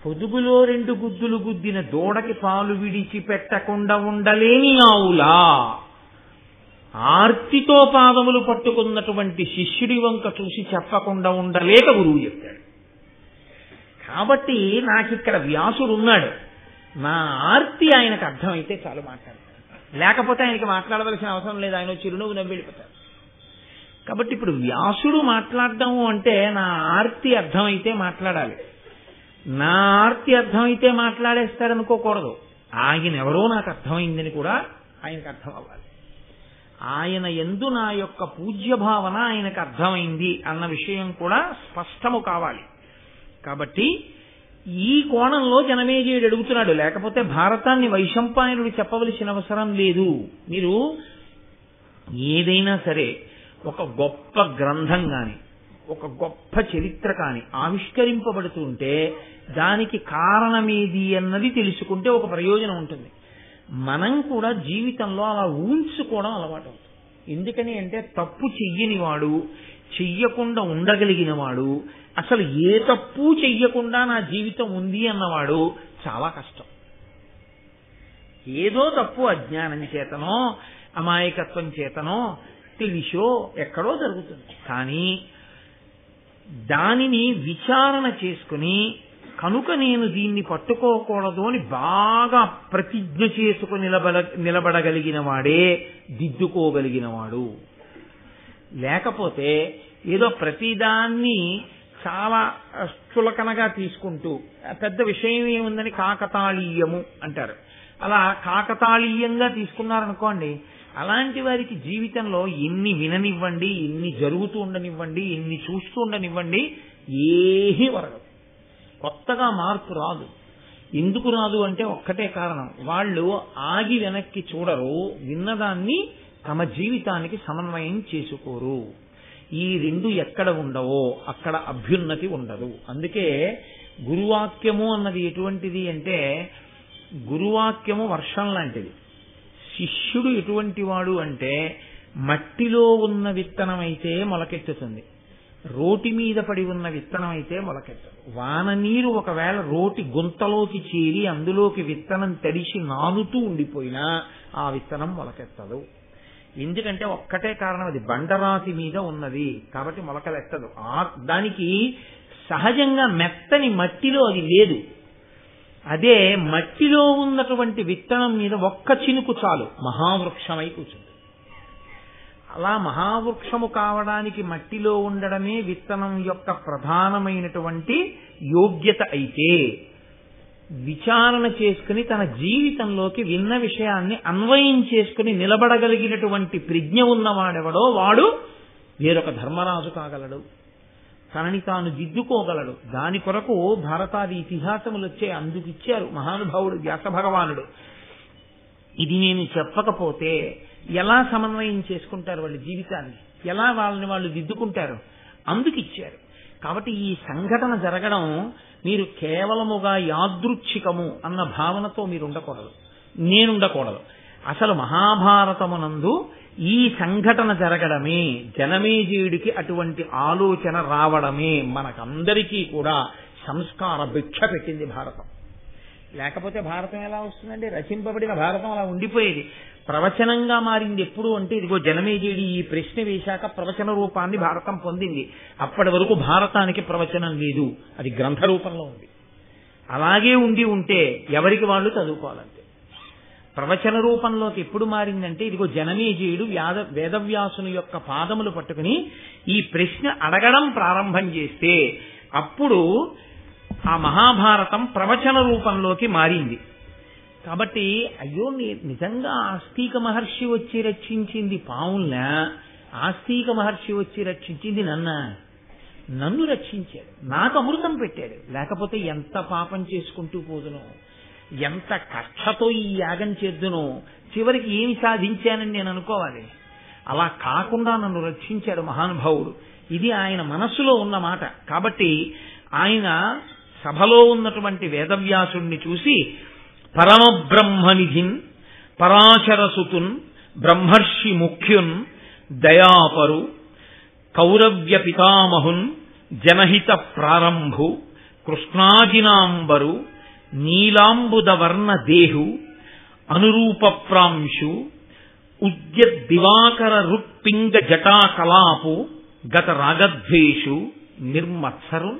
పొదుగులో 2 గుద్దులు గుద్దిన దూడకి పాలు విడిచిపెట్టకుండా ఉండలేని ఆవులా ఆర్తితో పాదములు పట్టుకున్నటువంటి శిష్యుడి వంక చూసి చెప్పకుండా ఉండలేక గురువు చెప్పాడు. కాబట్టి నాకిక్కడ వ్యాసుడు ఉన్నాడు, నా ఆర్తి ఆయనకు అర్థమైతే చాలు మాట్లాడతాడు, లేకపోతే ఆయనకి మాట్లాడవలసిన అవసరం లేదు, ఆయన చిరునవ్వు నవ్వి వెళ్ళిపోతాడు. కాబట్టి ఇప్పుడు వ్యాసుడు మాట్లాడడం అంటే నా ఆర్తి అర్థమైతే మాట్లాడాలి. నా ఆర్తి అర్థమైతే మాట్లాడేస్తాడనుకోకూడదు. ఆయన ఎవరో నాకు అర్థమైందని కూడా ఆయనకు అర్థం అవ్వాలి. ఆయన యందు నా యొక్క పూజ్య భావన ఆయనకు అర్థమైంది అన్న విషయం కూడా స్పష్టము కావాలి. కాబట్టి ఈ కోణంలో జనమేజయుడు అడుగుతున్నాడు. లేకపోతే భారతాన్ని వైశంపాయనుడు చెప్పవలసిన అవసరం లేదు. మీరు ఏదైనా సరే ఒక గొప్ప గ్రంథం కానీ ఒక గొప్ప చరిత్ర కానీ ఆవిష్కరింపబడుతుంటే దానికి కారణమేది అన్నది తెలుసుకుంటే ఒక ప్రయోజనం ఉంటుంది. మనం కూడా జీవితంలో అలా ఊహించుకోవడం అలవాటు అవుతుంది. ఎందుకని అంటే తప్పు చెయ్యనివాడు, చెయ్యకుండా ఉండగలిగిన వాడు, అసలు ఏ తప్పు చెయ్యకుండా నా జీవితం ఉంది అన్నవాడు చాలా కష్టం. ఏదో తప్పు అజ్ఞానం చేతనో అమాయకత్వం చేతనో తెలిసో ఎక్కడో జరుగుతుంది. కానీ దానిని విచారణ చేసుకుని కనుక నేను దీన్ని పట్టుకోకూడదు అని బాగా ప్రతిజ్ఞ చేసుకుని నిలబడగలిగిన వాడే దిద్దుకోగలిగిన వాడు. లేకపోతే ఏదో ప్రతిదాన్ని చాలా చులకనగా తీసుకుంటూ పెద్ద విషయం ఏముందని కాకతాళీయము అంటారు. అలా కాకతాళీయంగా తీసుకున్నారనుకోండి, అలాంటి వారికి జీవితంలో ఎన్ని విననివ్వండి, ఎన్ని జరుగుతూ ఉండనివ్వండి, ఎన్ని చూస్తూ ఉండనివ్వండి, ఏమీ వరగదు. కొత్తగా మార్పు రాదు. ఎందుకు రాదు అంటే ఒక్కటే కారణం, వాళ్ళు ఆగి వెనక్కి చూడరు, విన్నదాన్ని తమ జీవితానికి సమన్వయం చేసుకోరు. ఈ 2 ఎక్కడ ఉండవో అక్కడ అభ్యున్నతి ఉండదు. అందుకే గురువాక్యము అన్నది ఎటువంటిది అంటే, గురువాక్యము వర్షం లాంటిది. శిష్యుడు ఎటువంటి వాడు అంటే మట్టిలో ఉన్న విత్తనం అయితే మొలకెత్తుతుంది, రోటి మీద పడి ఉన్న విత్తనం అయితే మొలకెత్తదు. వాన నీరు ఒకవేళ రోటి గుంతలోకి చేరి అందులోకి విత్తనం తడిసి నానుతూ ఉండిపోయినా ఆ విత్తనం మొలకెత్తదు. ఎందుకంటే ఒక్కటే కారణం, అది బండరాతి మీద ఉన్నది కాబట్టి మొలకలెత్తదు. దానికి సహజంగా మెత్తని మట్టిలో అది లేదు. అదే మట్టిలో ఉన్నటువంటి విత్తనం మీద ఒక్క చినుకు చాలు మహావృక్షమై కూర్చుంది. అలా మహావృక్షము కావడానికి మట్టిలో ఉండడమే విత్తనం యొక్క ప్రధానమైనటువంటి యోగ్యత అయితే, విచారణ చేసుకుని తన జీవితంలోకి విన్న విషయాన్ని అన్వయం చేసుకుని నిలబడగలిగినటువంటి ప్రజ్ఞ ఉన్నవాడెవడో వాడు వేరొక ధర్మరాజు కాగలడు, తనని తాను దిద్దుకోగలడు. దాని కొరకు భారతాది ఇతిహాసములు వచ్చే అందుకిచ్చారు మహానుభావుడు వ్యాస భగవానుడు. ఇది నేను చెప్పకపోతే ఎలా సమన్వయం చేసుకుంటారు వాళ్ళ జీవితాన్ని, ఎలా వాళ్ళని వాళ్ళు దిద్దుకుంటారు, అందుకిచ్చారు. కాబట్టి ఈ సంఘటన జరగడం మీరు కేవలముగా యాదృచ్ఛికము అన్న భావనతో మీరు ఉండకూడదు, నేనుండకూడదు. అసలు మహాభారతమునందు ఈ సంఘటన జరగడమే, జనమేజయుడికి అటువంటి ఆలోచన రావడమే మనకందరికీ కూడా సంస్కార భిక్ష పెట్టింది భారతం. లేకపోతే భారతం ఎలా వస్తుందండి? రచింపబడిన భారతం అలా ఉండిపోయేది. ప్రవచనంగా మారింది ఎప్పుడు అంటే ఇదిగో జనమేజయుడి ఈ ప్రశ్న వేశాక ప్రవచన రూపాన్ని భారతం పొందింది. అప్పటి వరకు భారతానికి ప్రవచనం లేదు, అది గ్రంథ రూపంలో ఉంది. అలాగే ఉంటే ఎవరికి వాళ్ళు చదువుకోవాలంటే. ప్రవచన రూపంలోకి ఎప్పుడు మారిందంటే ఇదిగో జనమేజయుడు వేదవ్యాసుని యొక్క పాదములు పట్టుకుని ఈ ప్రశ్న అడగడం ప్రారంభం చేస్తే అప్పుడు ఆ మహాభారతం ప్రవచన రూపంలోకి మారింది. కాబట్టి అయ్యో నిజంగా ఆస్తిక మహర్షి వచ్చి రక్షించింది పావుల్నా, ఆస్తిక మహర్షి వచ్చి రక్షించింది నన్ను రక్షించాడు, నాకు అమృతం పెట్టాడు. లేకపోతే ఎంత పాపం చేసుకుంటూ పోదునో, ఎంత కష్టతో ఈ యాగం చేద్దునో, చివరికి ఏమి సాధించానని నేను అనుకోవాలి. అలా కాకుండా నన్ను రక్షించాడు మహానుభావుడు. ఇది ఆయన మనస్సులో ఉన్న మాట. కాబట్టి ఆయన సభలో ఉన్నటువంటి వేదవ్యాసుణ్ణి చూసి పరమబ్రహ్మనిధిన్ పరాశరసుతున్ బ్రహ్మర్షి ముఖ్యున్ దయాపరు కౌరవ్య పితామహున్ జనహిత ప్రారంభు కృష్ణాజినాంబరు నీలాంబుదవర్ణ దేహు అనురూపప్రాంశు ఉద్యద్దివాకర రుక్పింగ జటాకలాపు గత రాగద్వేషు నిర్మత్సరు.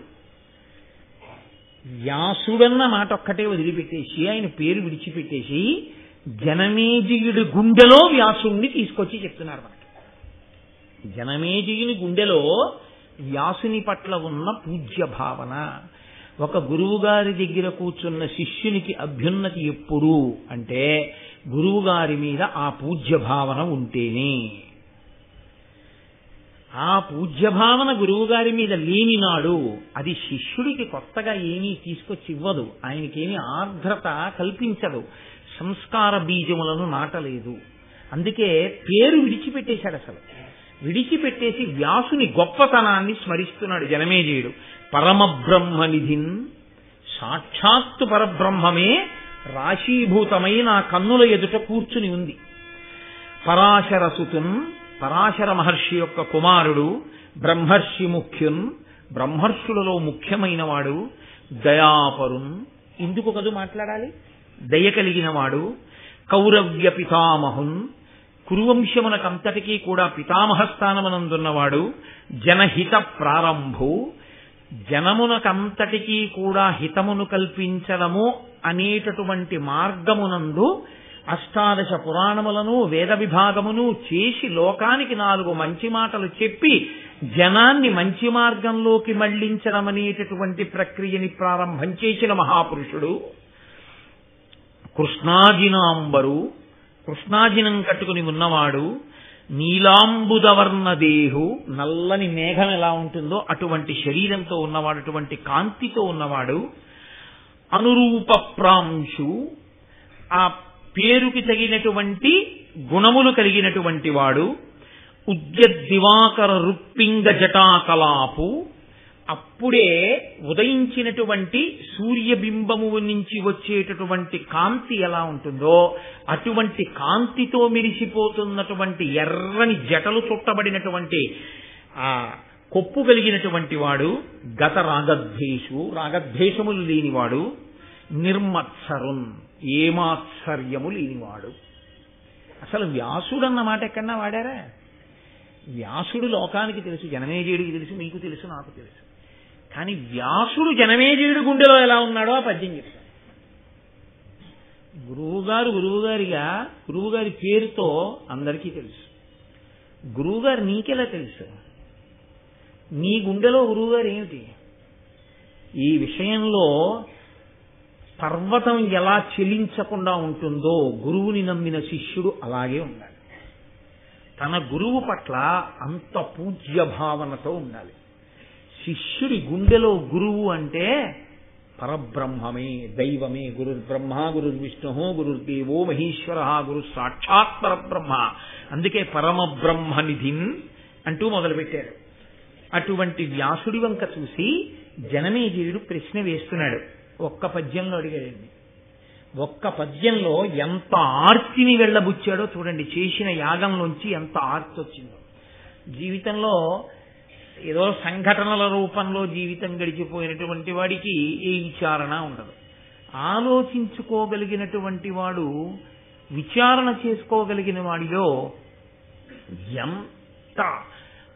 వ్యాసుడన్న మాట ఒక్కటే వదిలిపెట్టేసి, ఆయన పేరు విడిచిపెట్టేసి జనమేజయుడి గుండెలో వ్యాసుణ్ణి తీసుకొచ్చి చెప్తున్నారు మనకి. జనమేజయుని గుండెలో వ్యాసుని పట్ల ఉన్న పూజ్య భావన. ఒక గురువు గారి దగ్గర కూర్చున్న శిష్యునికి అభ్యున్నతి ఎప్పుడు అంటే గురువు గారి మీద ఆ పూజ్య భావన ఉంటేనే. ఆ పూజ్య భావన గురువు గారి మీద లేనినాడు అది శిష్యుడికి కొత్తగా ఏమీ తీసుకొచ్చి ఇవ్వదు, ఆయనకేమీ ఆర్ద్రత కల్పించదు, సంస్కార బీజములను నాటలేదు. అందుకే పేరు విడిచిపెట్టేశాడు. అసలు విడిచిపెట్టేసి వ్యాసుని గొప్పతనాన్ని స్మరిస్తున్నాడు జనమేజయుడు. పరమబ్రహ్మనిధిన్, సాక్షాత్తు పరబ్రహ్మమే రాశీభూతమై నా కన్నుల ఎదుట కూర్చుని ఉంది. పరాశరసుతున్, పరాశర మహర్షి యొక్క కుమారుడు, బ్రహ్మర్షి ముఖ్యున్, బ్రహ్మర్షులలో ముఖ్యమైన వాడు, దయాపరున్, ఇందుకు కదు మాట్లాడాలి, దయ కలిగిన వాడు, కౌరవ్య పితామహున్, కురువంశమునకంతటికీ కూడా పితామహ స్థానమునందున్నవాడు, జనహిత ప్రారంభు, జనమునకంతటికీ కూడా హితమును కల్పించడము అనేటటువంటి మార్గమునందు అష్టాదశ పురాణములను వేద విభాగమును చేసి లోకానికి 4 మంచి మాటలు చెప్పి జనాన్ని మంచి మార్గంలోకి మళ్లించడం అనేటటువంటి ప్రక్రియని ప్రారంభం చేసిన మహాపురుషుడు. కృష్ణాజినాంబరు, కృష్ణాజినం కట్టుకుని ఉన్నవాడు, నీలాంబుదవర్ణ దేహు, నల్లని మేఘం ఎలా ఉంటుందో అటువంటి శరీరంతో ఉన్నవాడు, అటువంటి కాంతితో ఉన్నవాడు, అనురూప ప్రాంశు, ఆ పేరుకి తగినటువంటి గుణములు కలిగినటువంటి వాడు, ఉద్యద్దివాకర రుక్పింగ జటాకలాపు, అప్పుడే ఉదయించినటువంటి సూర్యబింబము నుంచి వచ్చేటటువంటి కాంతి ఎలా ఉంటుందో అటువంటి కాంతితో మెరిసిపోతున్నటువంటి ఎర్రని జటలు చుట్టబడినటువంటి ఆ కొప్పు కలిగినటువంటి వాడు, గత రాగద్వేషు, రాగద్వేషములు లేనివాడు, నిర్మత్సరున్, ఏమాత్సర్యము లేనివాడు. అసలు వ్యాసుడన్న మాట ఎక్కడన్నా వాడారా? వ్యాసుడు లోకానికి తెలుసు, జనమేజయుడికి తెలుసు, మీకు తెలుసు, నాకు తెలుసు. కానీ వ్యాసుడు జనమేజయుడి గుండెలో ఎలా ఉన్నాడో ఆ పద్యం చెప్తాడు. గురువుగారి పేరుతో అందరికీ తెలుసు. గురువుగారు నీకెలా తెలుసు? నీ గుండెలో గురువుగారు ఏమిటి? ఈ విషయంలో పర్వతం ఎలా చెలించకుండా ఉంటుందో గురువుని నమ్మిన శిష్యుడు అలాగే ఉండాలి. తన గురువు పట్ల అంత పూజ్య భావనతో ఉండాలి. శిష్యుడి గుండెలో గురువు అంటే పరబ్రహ్మమే, దైవమే. గురుర్బ్రహ్మ గురుర్విష్ణు గురుర్దేవో మహేశ్వర గురు సాక్షాత్ పరబ్రహ్మ. అందుకే పరమబ్రహ్మ నిధిన్ అంటూ మొదలుపెట్టారు. అటువంటి వ్యాసుడి వంక చూసి జనమేజయుడు ప్రశ్న వేస్తున్నాడు. ఒక్క పద్యంలో అడిగాడండి. ఒక్క పద్యంలో ఎంత ఆర్తిని వెళ్ళబుచ్చాడో చూడండి. చేసిన యాగంలోంచి ఎంత ఆర్తి వచ్చిందో. జీవితంలో ఏదో సంఘటనల రూపంలో జీవితం గడిచిపోయినటువంటి వాడికి ఏ విచారణ ఉండదు. ఆలోచించుకోగలిగినటువంటి వాడు, విచారణ చేసుకోగలిగిన వాడిలో ఎంత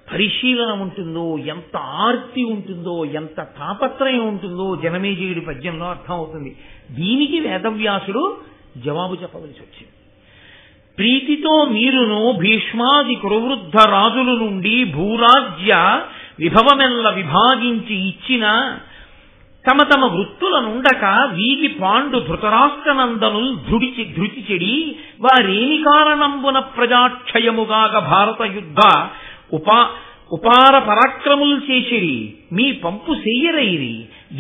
పరిశీలన ఉంటుందో, ఎంత ఆర్తి ఉంటుందో, ఎంత తాపత్రయం ఉంటుందో జనమేజయుడి పద్యంలో అర్థమవుతుంది. దీనికి వేదవ్యాసుడు జవాబు చెప్పవలసి వచ్చింది. ప్రీతితో మీరును భీష్మాది కురువృద్ధ రాజుల నుండి భూరాజ్య విభవమెల్ల విభాగించి ఇచ్చిన తమ తమ వృత్తులనుండక వీగి పాండు ధృతరాష్ట్రనందనుల్ ధృతి చెడి వారేమి కారణంబున ప్రజాక్షయముగాక భారత యుద్ధ ఉపార పరాక్రములు చేసిరి మీ పంపు చెయ్యరైరి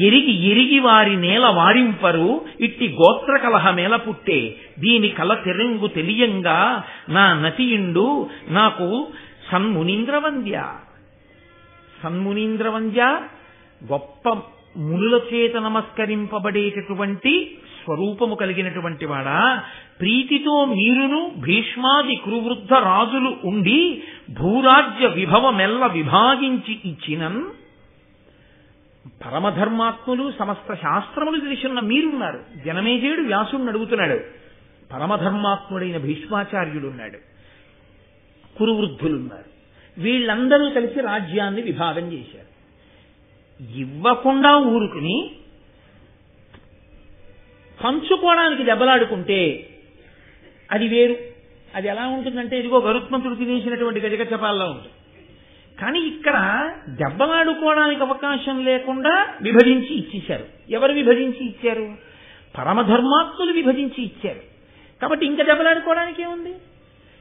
ఎరిగి ఎరిగి వారి నేల వారింపరు ఇట్టి గోత్ర కలహమేల పుట్టే దీని కల తెరంగు తెలియంగా నా నతియుండు నాకు సన్మునీంద్రవంద్య గొప్ప మునుల చేత నమస్కరింపబడేటటువంటి స్వరూపము కలిగినటువంటి వాడా, ప్రీతితో మీరును భీష్మాది కురువృద్ధ రాజులు ఉండి భూరాజ్య విభవమెల్ల విభాగించి ఇచ్చినన్. పరమధర్మాత్ములు సమస్త శాస్త్రములు తెలిసిన మీరున్నారు. జనమేజయుడు వ్యాసుడిని అడుగుతున్నాడు. పరమధర్మాత్ముడైన భీష్మాచార్యుడున్నాడు, కురువృద్ధులున్నారు. వీళ్ళందరూ కలిసి రాజ్యాన్ని విభాగం చేశారు. ఇవ్వకుండా ఊరుకుని పంచుకోవడానికి దెబ్బలాడుకుంటే అది వేరు. అది ఎలా ఉంటుందంటే ఇదిగో గరుత్మంతుడు తినేసినటువంటి గజగజపాల్లో ఉంటుంది. కానీ ఇక్కడ దెబ్బలాడుకోవడానికి అవకాశం లేకుండా విభజించి ఇచ్చేశారు. ఎవరు విభజించి ఇచ్చారు? పరమధర్మాత్ములు విభజించి ఇచ్చారు. కాబట్టి ఇంకా దెబ్బలాడుకోవడానికి ఏముంది?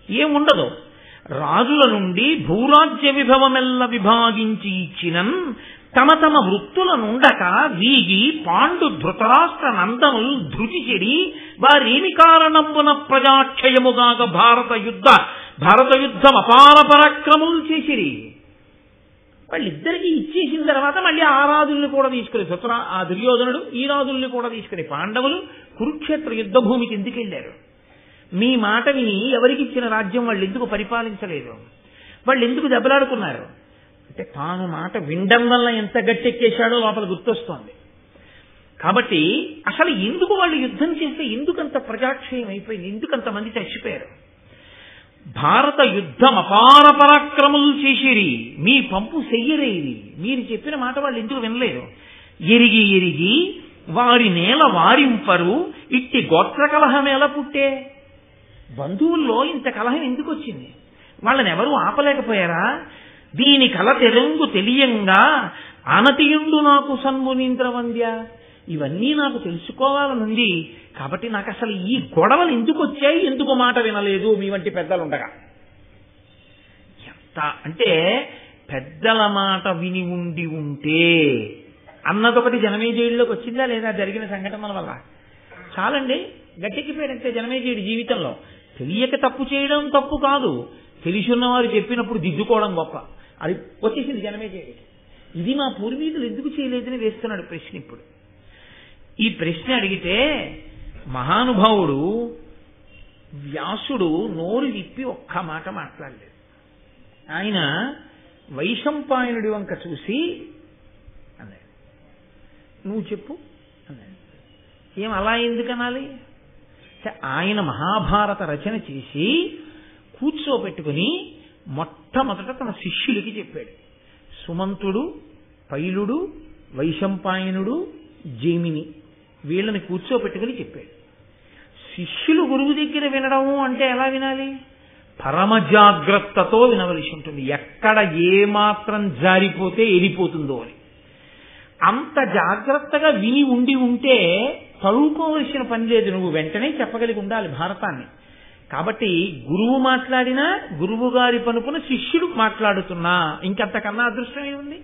ఏముండదు. రాజుల నుండి భూరాజ్య విభవమెల్ల విభాగించి ఇచ్చినన్ తమ తమ వృత్తులనుండక వీగి పాండు ధృతరాష్ట్ర నందనులు ధృతి చెడి వారేమి కారణంబున ప్రజాక్షయముగాక భారత యుద్ధం అపార పరాక్రములు చేసిరి. వాళ్ళిద్దరికీ ఇచ్చేసిన తర్వాత మళ్ళీ ఆ రాజుల్ని కూడా తీసుకుని ఆ దుర్యోధనుడు ఈ రాజుల్ని కూడా తీసుకుని పాండవులు కురుక్షేత్ర యుద్ధ భూమికి ఎందుకు వెళ్ళారు? మీ మాట విని ఎవరికిచ్చిన రాజ్యం వాళ్ళు ఎందుకు పరిపాలించలేదు? వాళ్ళు ఎందుకు దెబ్బలాడుకున్నారు? అంటే తాను మాట వినడం వల్ల ఎంత గట్టెక్కేశాడో లోపల గుర్తొస్తోంది. కాబట్టి అసలు ఎందుకు వాళ్ళు యుద్ధం చేస్తే ఎందుకంత ప్రజాక్షయం అయిపోయింది? ఎందుకంతమంది చచ్చిపోయారు? భారత యుద్ధం అపార పరాక్రములు చేసిరి మీ పంపు చెయ్యరేది. మీరు చెప్పిన మాట వాళ్ళు ఎందుకు వినలేరు? ఎరిగి ఎరిగి వారి నేల వారింపరు ఇట్టి గోత్ర కలహమేల పుట్టే. బంధువుల్లో ఇంత కలహం ఎందుకు వచ్చింది? వాళ్ళని ఎవరూ ఆపలేకపోయారా? దీని కల తెరంగు తెలియంగా ఆనతియుండు నాకు సన్మునీంద్రవంద్య. ఇవన్నీ నాకు తెలుసుకోవాలనుంది. కాబట్టి నాకు అసలు ఈ గొడవలు ఎందుకు వచ్చాయి, ఎందుకు మాట వినలేదు మీ వంటి పెద్దలుండగా? ఎంత అంటే పెద్దల మాట విని ఉంటే అన్నదొకటి జనమేజయుడిలోకి వచ్చిందా లేదా? జరిగిన సంఘటనల వల్ల చాలండి గట్టెక్కిపోయాడంటే జనమేజయుడి జీవితంలో. తెలియక తప్పు చేయడం తప్పు కాదు, తెలిసిన్నవారు చెప్పినప్పుడు దిద్దుకోవడం గొప్ప. అది వచ్చేసింది జనమేజయుడికి. ఇది మా పూర్వీకులు ఎందుకు చేయలేదని వేస్తున్నాడు ప్రశ్న. ఇప్పుడు ఈ ప్రశ్న అడిగితే మహానుభావుడు వ్యాసుడు నోరు విప్పి ఒక్క మాట మాట్లాడలేదు. ఆయన వైశంపాయనుడి వంక చూసి అన్నాడు, నువ్వు చెప్పు అన్నాడు. ఏం అలా ఎందుకు అనాలి? ఆయన మహాభారత రచన చేసి కూర్చోబెట్టుకుని మొట్టమొదట తన శిష్యులకి చెప్పాడు. సుమంతుడు, పైలుడు, వైశంపాయనుడు, జైమిని వీళ్ళని కూర్చోబెట్టుకుని చెప్పాడు. శిష్యులు గురువు దగ్గర వినడము అంటే ఎలా వినాలి? పరమ జాగ్రత్తతో వినవలసి ఉంటుంది. ఎక్కడ ఏమాత్రం జారిపోతే ఎరిపోతుందో అని అంత జాగ్రత్తగా విని ఉంటే తడుకోవలసిన పని లేదు. నువ్వు వెంటనే చెప్పగలిగి ఉండాలి భారతాన్ని. కాబట్టి గురువు మాట్లాడినా గురువు గారి పనుపున శిష్యుడు మాట్లాడుతున్నా ఇంకంతకన్నా అదృష్టం ఏముంది?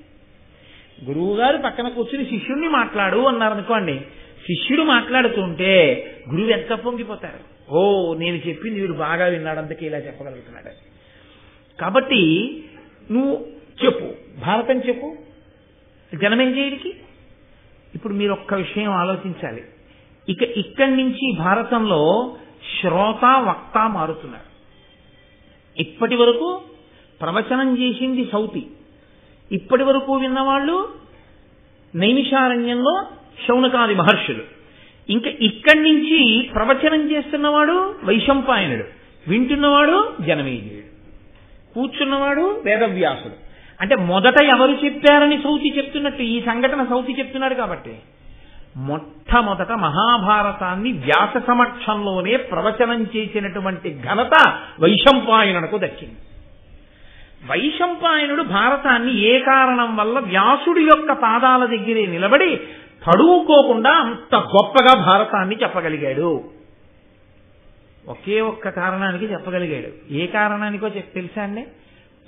గురువు గారు పక్కన కూర్చుని శిష్యుడిని మాట్లాడు అన్నారనుకోండి, శిష్యుడు మాట్లాడుతుంటే గురువు ఎంత పొంగిపోతారు. ఓ, నేను చెప్పింది వీడు బాగా విన్నాడు, అందుకే ఇలా చెప్పగలుగుతున్నాడు. కాబట్టి నువ్వు చెప్పు, భారతం చెప్పు జనమేజయుడికి. ఇప్పుడు మీరు ఒక్క విషయం ఆలోచించాలి. ఇక్కడి నుంచి భారతంలో శ్రోత వక్త మారుతున్నారు. ఇప్పటి వరకు ప్రవచనం చేసింది సౌతి, ఇప్పటి వరకు విన్నవాళ్ళు నైమిషారణ్యంలో శౌనకాది మహర్షులు. ఇంకా ఇక్కడి నుంచి ప్రవచనం చేస్తున్నవాడు వైశంపాయనుడు, వింటున్నవాడు జనమేజయుడు, కూర్చున్నవాడు వేదవ్యాసుడు. అంటే మొదట ఎవరు చెప్పారని సౌతి చెప్తున్నట్టు ఈ సంఘటన సౌతి చెప్తున్నాడు. కాబట్టి మొట్టమొదట మహాభారతాన్ని వ్యాస సమక్షంలోనే ప్రవచనం చేసినటువంటి ఘనత వైశంపాయనునకు దక్కింది. వైశంపాయనుడు భారతాన్ని ఏ కారణం వల్ల వ్యాసుడి యొక్క పాదాల దగ్గరే నిలబడి తడువుకోకుండా అంత గొప్పగా భారతాన్ని చెప్పగలిగాడు? ఒకే ఒక్క కారణానికి చెప్పగలిగాడు. ఏ కారణానికో తెలుసా అండి?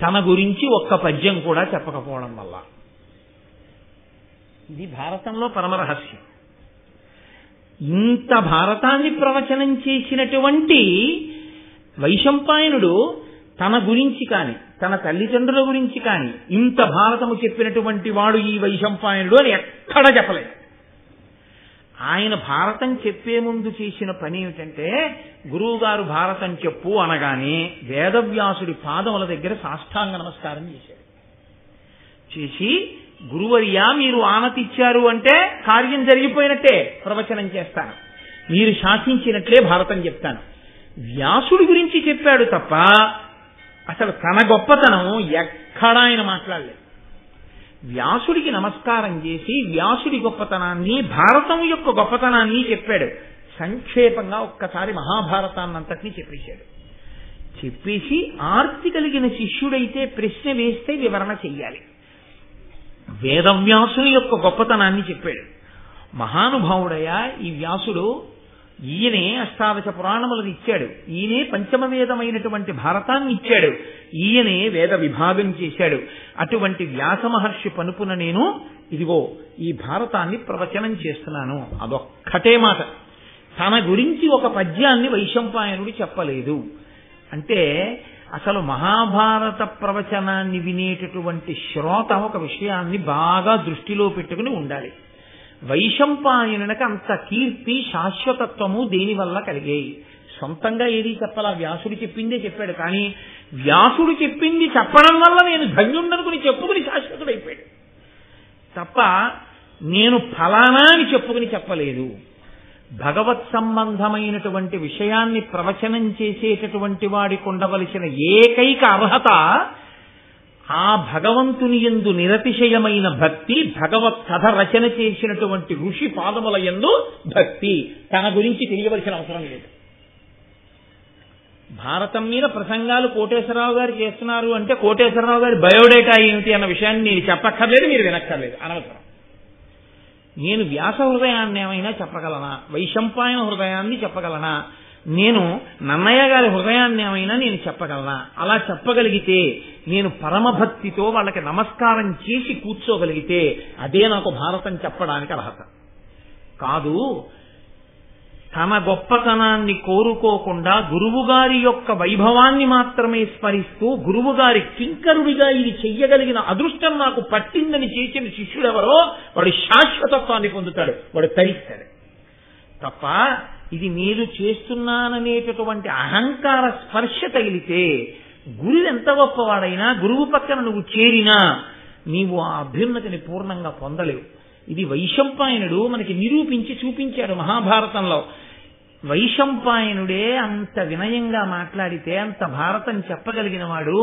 తన గురించి ఒక్క పద్యం కూడా చెప్పకపోవడం వల్ల. ఇది భారతంలో పరమరహస్యం. ఇంత భారతాన్ని ప్రవచనం చేసినటువంటి వైశంపాయనుడు తన గురించి కాని తన తల్లిదండ్రుల గురించి కాని ఇంత భారతము చెప్పినటువంటి వాడు ఈ వైశంపాయనుడు అని ఎక్కడా చెప్పలేదు. ఆయన భారతం చెప్పే ముందు చేసిన పని ఏమిటంటే, గురువుగారు భారతం చెప్పు అనగానే వేదవ్యాసుడి పాదముల దగ్గర సాష్టాంగ నమస్కారం చేశాడు. చేసి, గురువర్యా మీరు ఆనతిచ్చారు అంటే కార్యం జరిగిపోయినట్టే, ప్రవచనం చేస్తాను, మీరు శాసించినట్లే భారతం చెప్తాను. వ్యాసుడి గురించి చెప్పాడు తప్ప అసలు తన గొప్పతనం ఎక్కడా ఆయన మాట్లాడలేదు. వ్యాసుడికి నమస్కారం చేసి వ్యాసుడి గొప్పతనాన్ని, భారతం యొక్క గొప్పతనాన్ని చెప్పాడు. సంక్షేపంగా ఒక్కసారి మహాభారతాన్నంతటినీ చెప్పేశాడు. చెప్పేసి ఆర్తి కలిగిన శిష్యుడైతే ప్రశ్న వేస్తే వివరణ చెయ్యాలి. వేదవ్యాసుని యొక్క గొప్పతనాన్ని చెప్పాడు. మహానుభావుడయ్యా ఈ వ్యాసుడు. ఈయనే అష్టాదశ పురాణములను ఇచ్చాడు, ఈయనే పంచమ వేదమైనటువంటి భారతాన్ని ఇచ్చాడు, ఈయనే వేద విభాగం చేశాడు. అటువంటి వ్యాస మహర్షి పనుపున నేను ఇదిగో ఈ భారతాన్ని ప్రవచనం చేస్తున్నాను. అదొక్కటే మాట. తన గురించి ఒక పద్యాన్ని వైశంపాయనుడు చెప్పలేదు. అంటే అసలు మహాభారత ప్రవచనాన్ని వినేటటువంటి శ్రోత ఒక విషయాన్ని బాగా దృష్టిలో పెట్టుకుని ఉండాలి. వైశంపాయనునికి అంత కీర్తి, శాశ్వతత్వము దేనివల్ల కలిగాయి? సొంతంగా ఏది చెప్పాలా, వ్యాసుడు చెప్పిందే చెప్పాడు. కానీ వ్యాసుడు చెప్పింది చెప్పడం వల్ల నేను ధన్యుండనుకుని చెప్పుకుని శాశ్వతుడైపోయాడు తప్ప నేను ఫలానా అని చెప్పుకుని చెప్పలేదు. భగవత్ సంబంధమైనటువంటి విషయాన్ని ప్రవచనం చేసేటటువంటి వాడికి ఉండవలసిన ఏకైక అర్హత ఆ భగవంతుని యందు నిరతిశయమైన భక్తి, భగవత్ కథ రచన చేసినటువంటి ఋషి పాదముల యందు భక్తి. తన గురించి తెలియవలసిన అవసరం లేదు. భారతం మీద ప్రసంగాలు కోటేశ్వరరావు గారు చేస్తున్నారు అంటే కోటేశ్వరరావు గారి బయోడేటా ఏమిటి అన్న విషయాన్ని నేను చెప్పక్కర్లేదు, మీరు వినక్కర్లేదు, అనవసరం. నేను వ్యాస హృదయాన్ని ఏమైనా చెప్పగలనా? వైశంపాయన హృదయాన్ని చెప్పగలనా? నేను నన్నయ్య గారి హృదయాన్ని ఏమైనా నేను చెప్పగలనా? అలా చెప్పగలిగితే, నేను పరమభక్తితో వాళ్ళకి నమస్కారం చేసి కూర్చోగలిగితే అదే నాకు భారతం చెప్పడానికి అర్హత. కాదు, తన గొప్పతనాన్ని కోరుకోకుండా గురువుగారి యొక్క వైభవాన్ని మాత్రమే స్మరిస్తూ గురువుగారి కింకరుడిగా ఇది చెయ్యగలిగిన అదృష్టం నాకు పట్టిందని చేసిన శిష్యుడెవరో వాడు శాశ్వతత్వాన్ని పొందుతాడు, వాడు తరిస్తాడు. తప్ప ఇది నేను చేస్తున్నాననేటటువంటి అహంకార స్పర్శ తగిలితే గురువు ఎంత గొప్పవాడైనా, గురువు పక్కన నువ్వు చేరినా నీవు ఆ అభ్యున్నతిని పూర్ణంగా పొందలేవు. ఇది వైశంపాయనుడు మనకి నిరూపించి చూపించాడు మహాభారతంలో. వైశంపాయనుడే అంత వినయంగా మాట్లాడితే, అంత భారతం చెప్పగలిగిన వాడు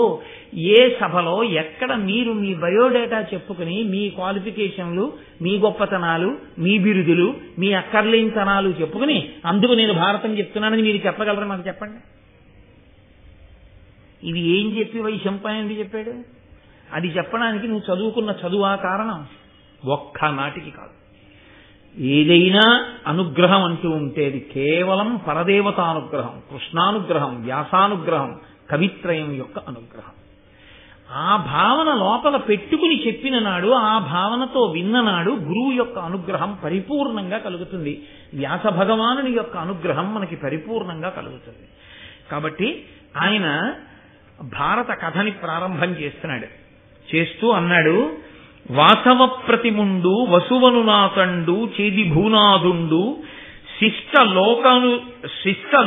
ఏ సభలో ఎక్కడ మీరు మీ బయోడేటా చెప్పుకుని మీ క్వాలిఫికేషన్లు, మీ గొప్పతనాలు, మీ బిరుదులు, మీ అక్కర్లేనితనాలు చెప్పుకుని అందుకు నేను భారతం చెప్తున్నానని మీరు చెప్పగలరు? నాకు చెప్పండి. ఇది ఏం చెప్పి వైశంపాయనుడు చెప్పాడు? అది చెప్పడానికి నువ్వు చదువుకున్న చదువా కారణం? ఒక్క నాటికి కాదు. ఏదైనా అనుగ్రహం అంటూ ఉంటే అది కేవలం పరదేవతానుగ్రహం, కృష్ణానుగ్రహం, వ్యాసానుగ్రహం, కవిత్రయం యొక్క అనుగ్రహం. ఆ భావన లోపల పెట్టుకుని చెప్పిన నాడు, ఆ భావనతో విన్ననాడు గురువు యొక్క అనుగ్రహం పరిపూర్ణంగా కలుగుతుంది. వ్యాస భగవానుని యొక్క అనుగ్రహం మనకి పరిపూర్ణంగా కలుగుతుంది. కాబట్టి ఆయన భారత కథని ప్రారంభం చేస్తూ అన్నాడు, వాసవ ప్రతిముండు వసువను నాతండు చేది భూనాథుండు శిష్ట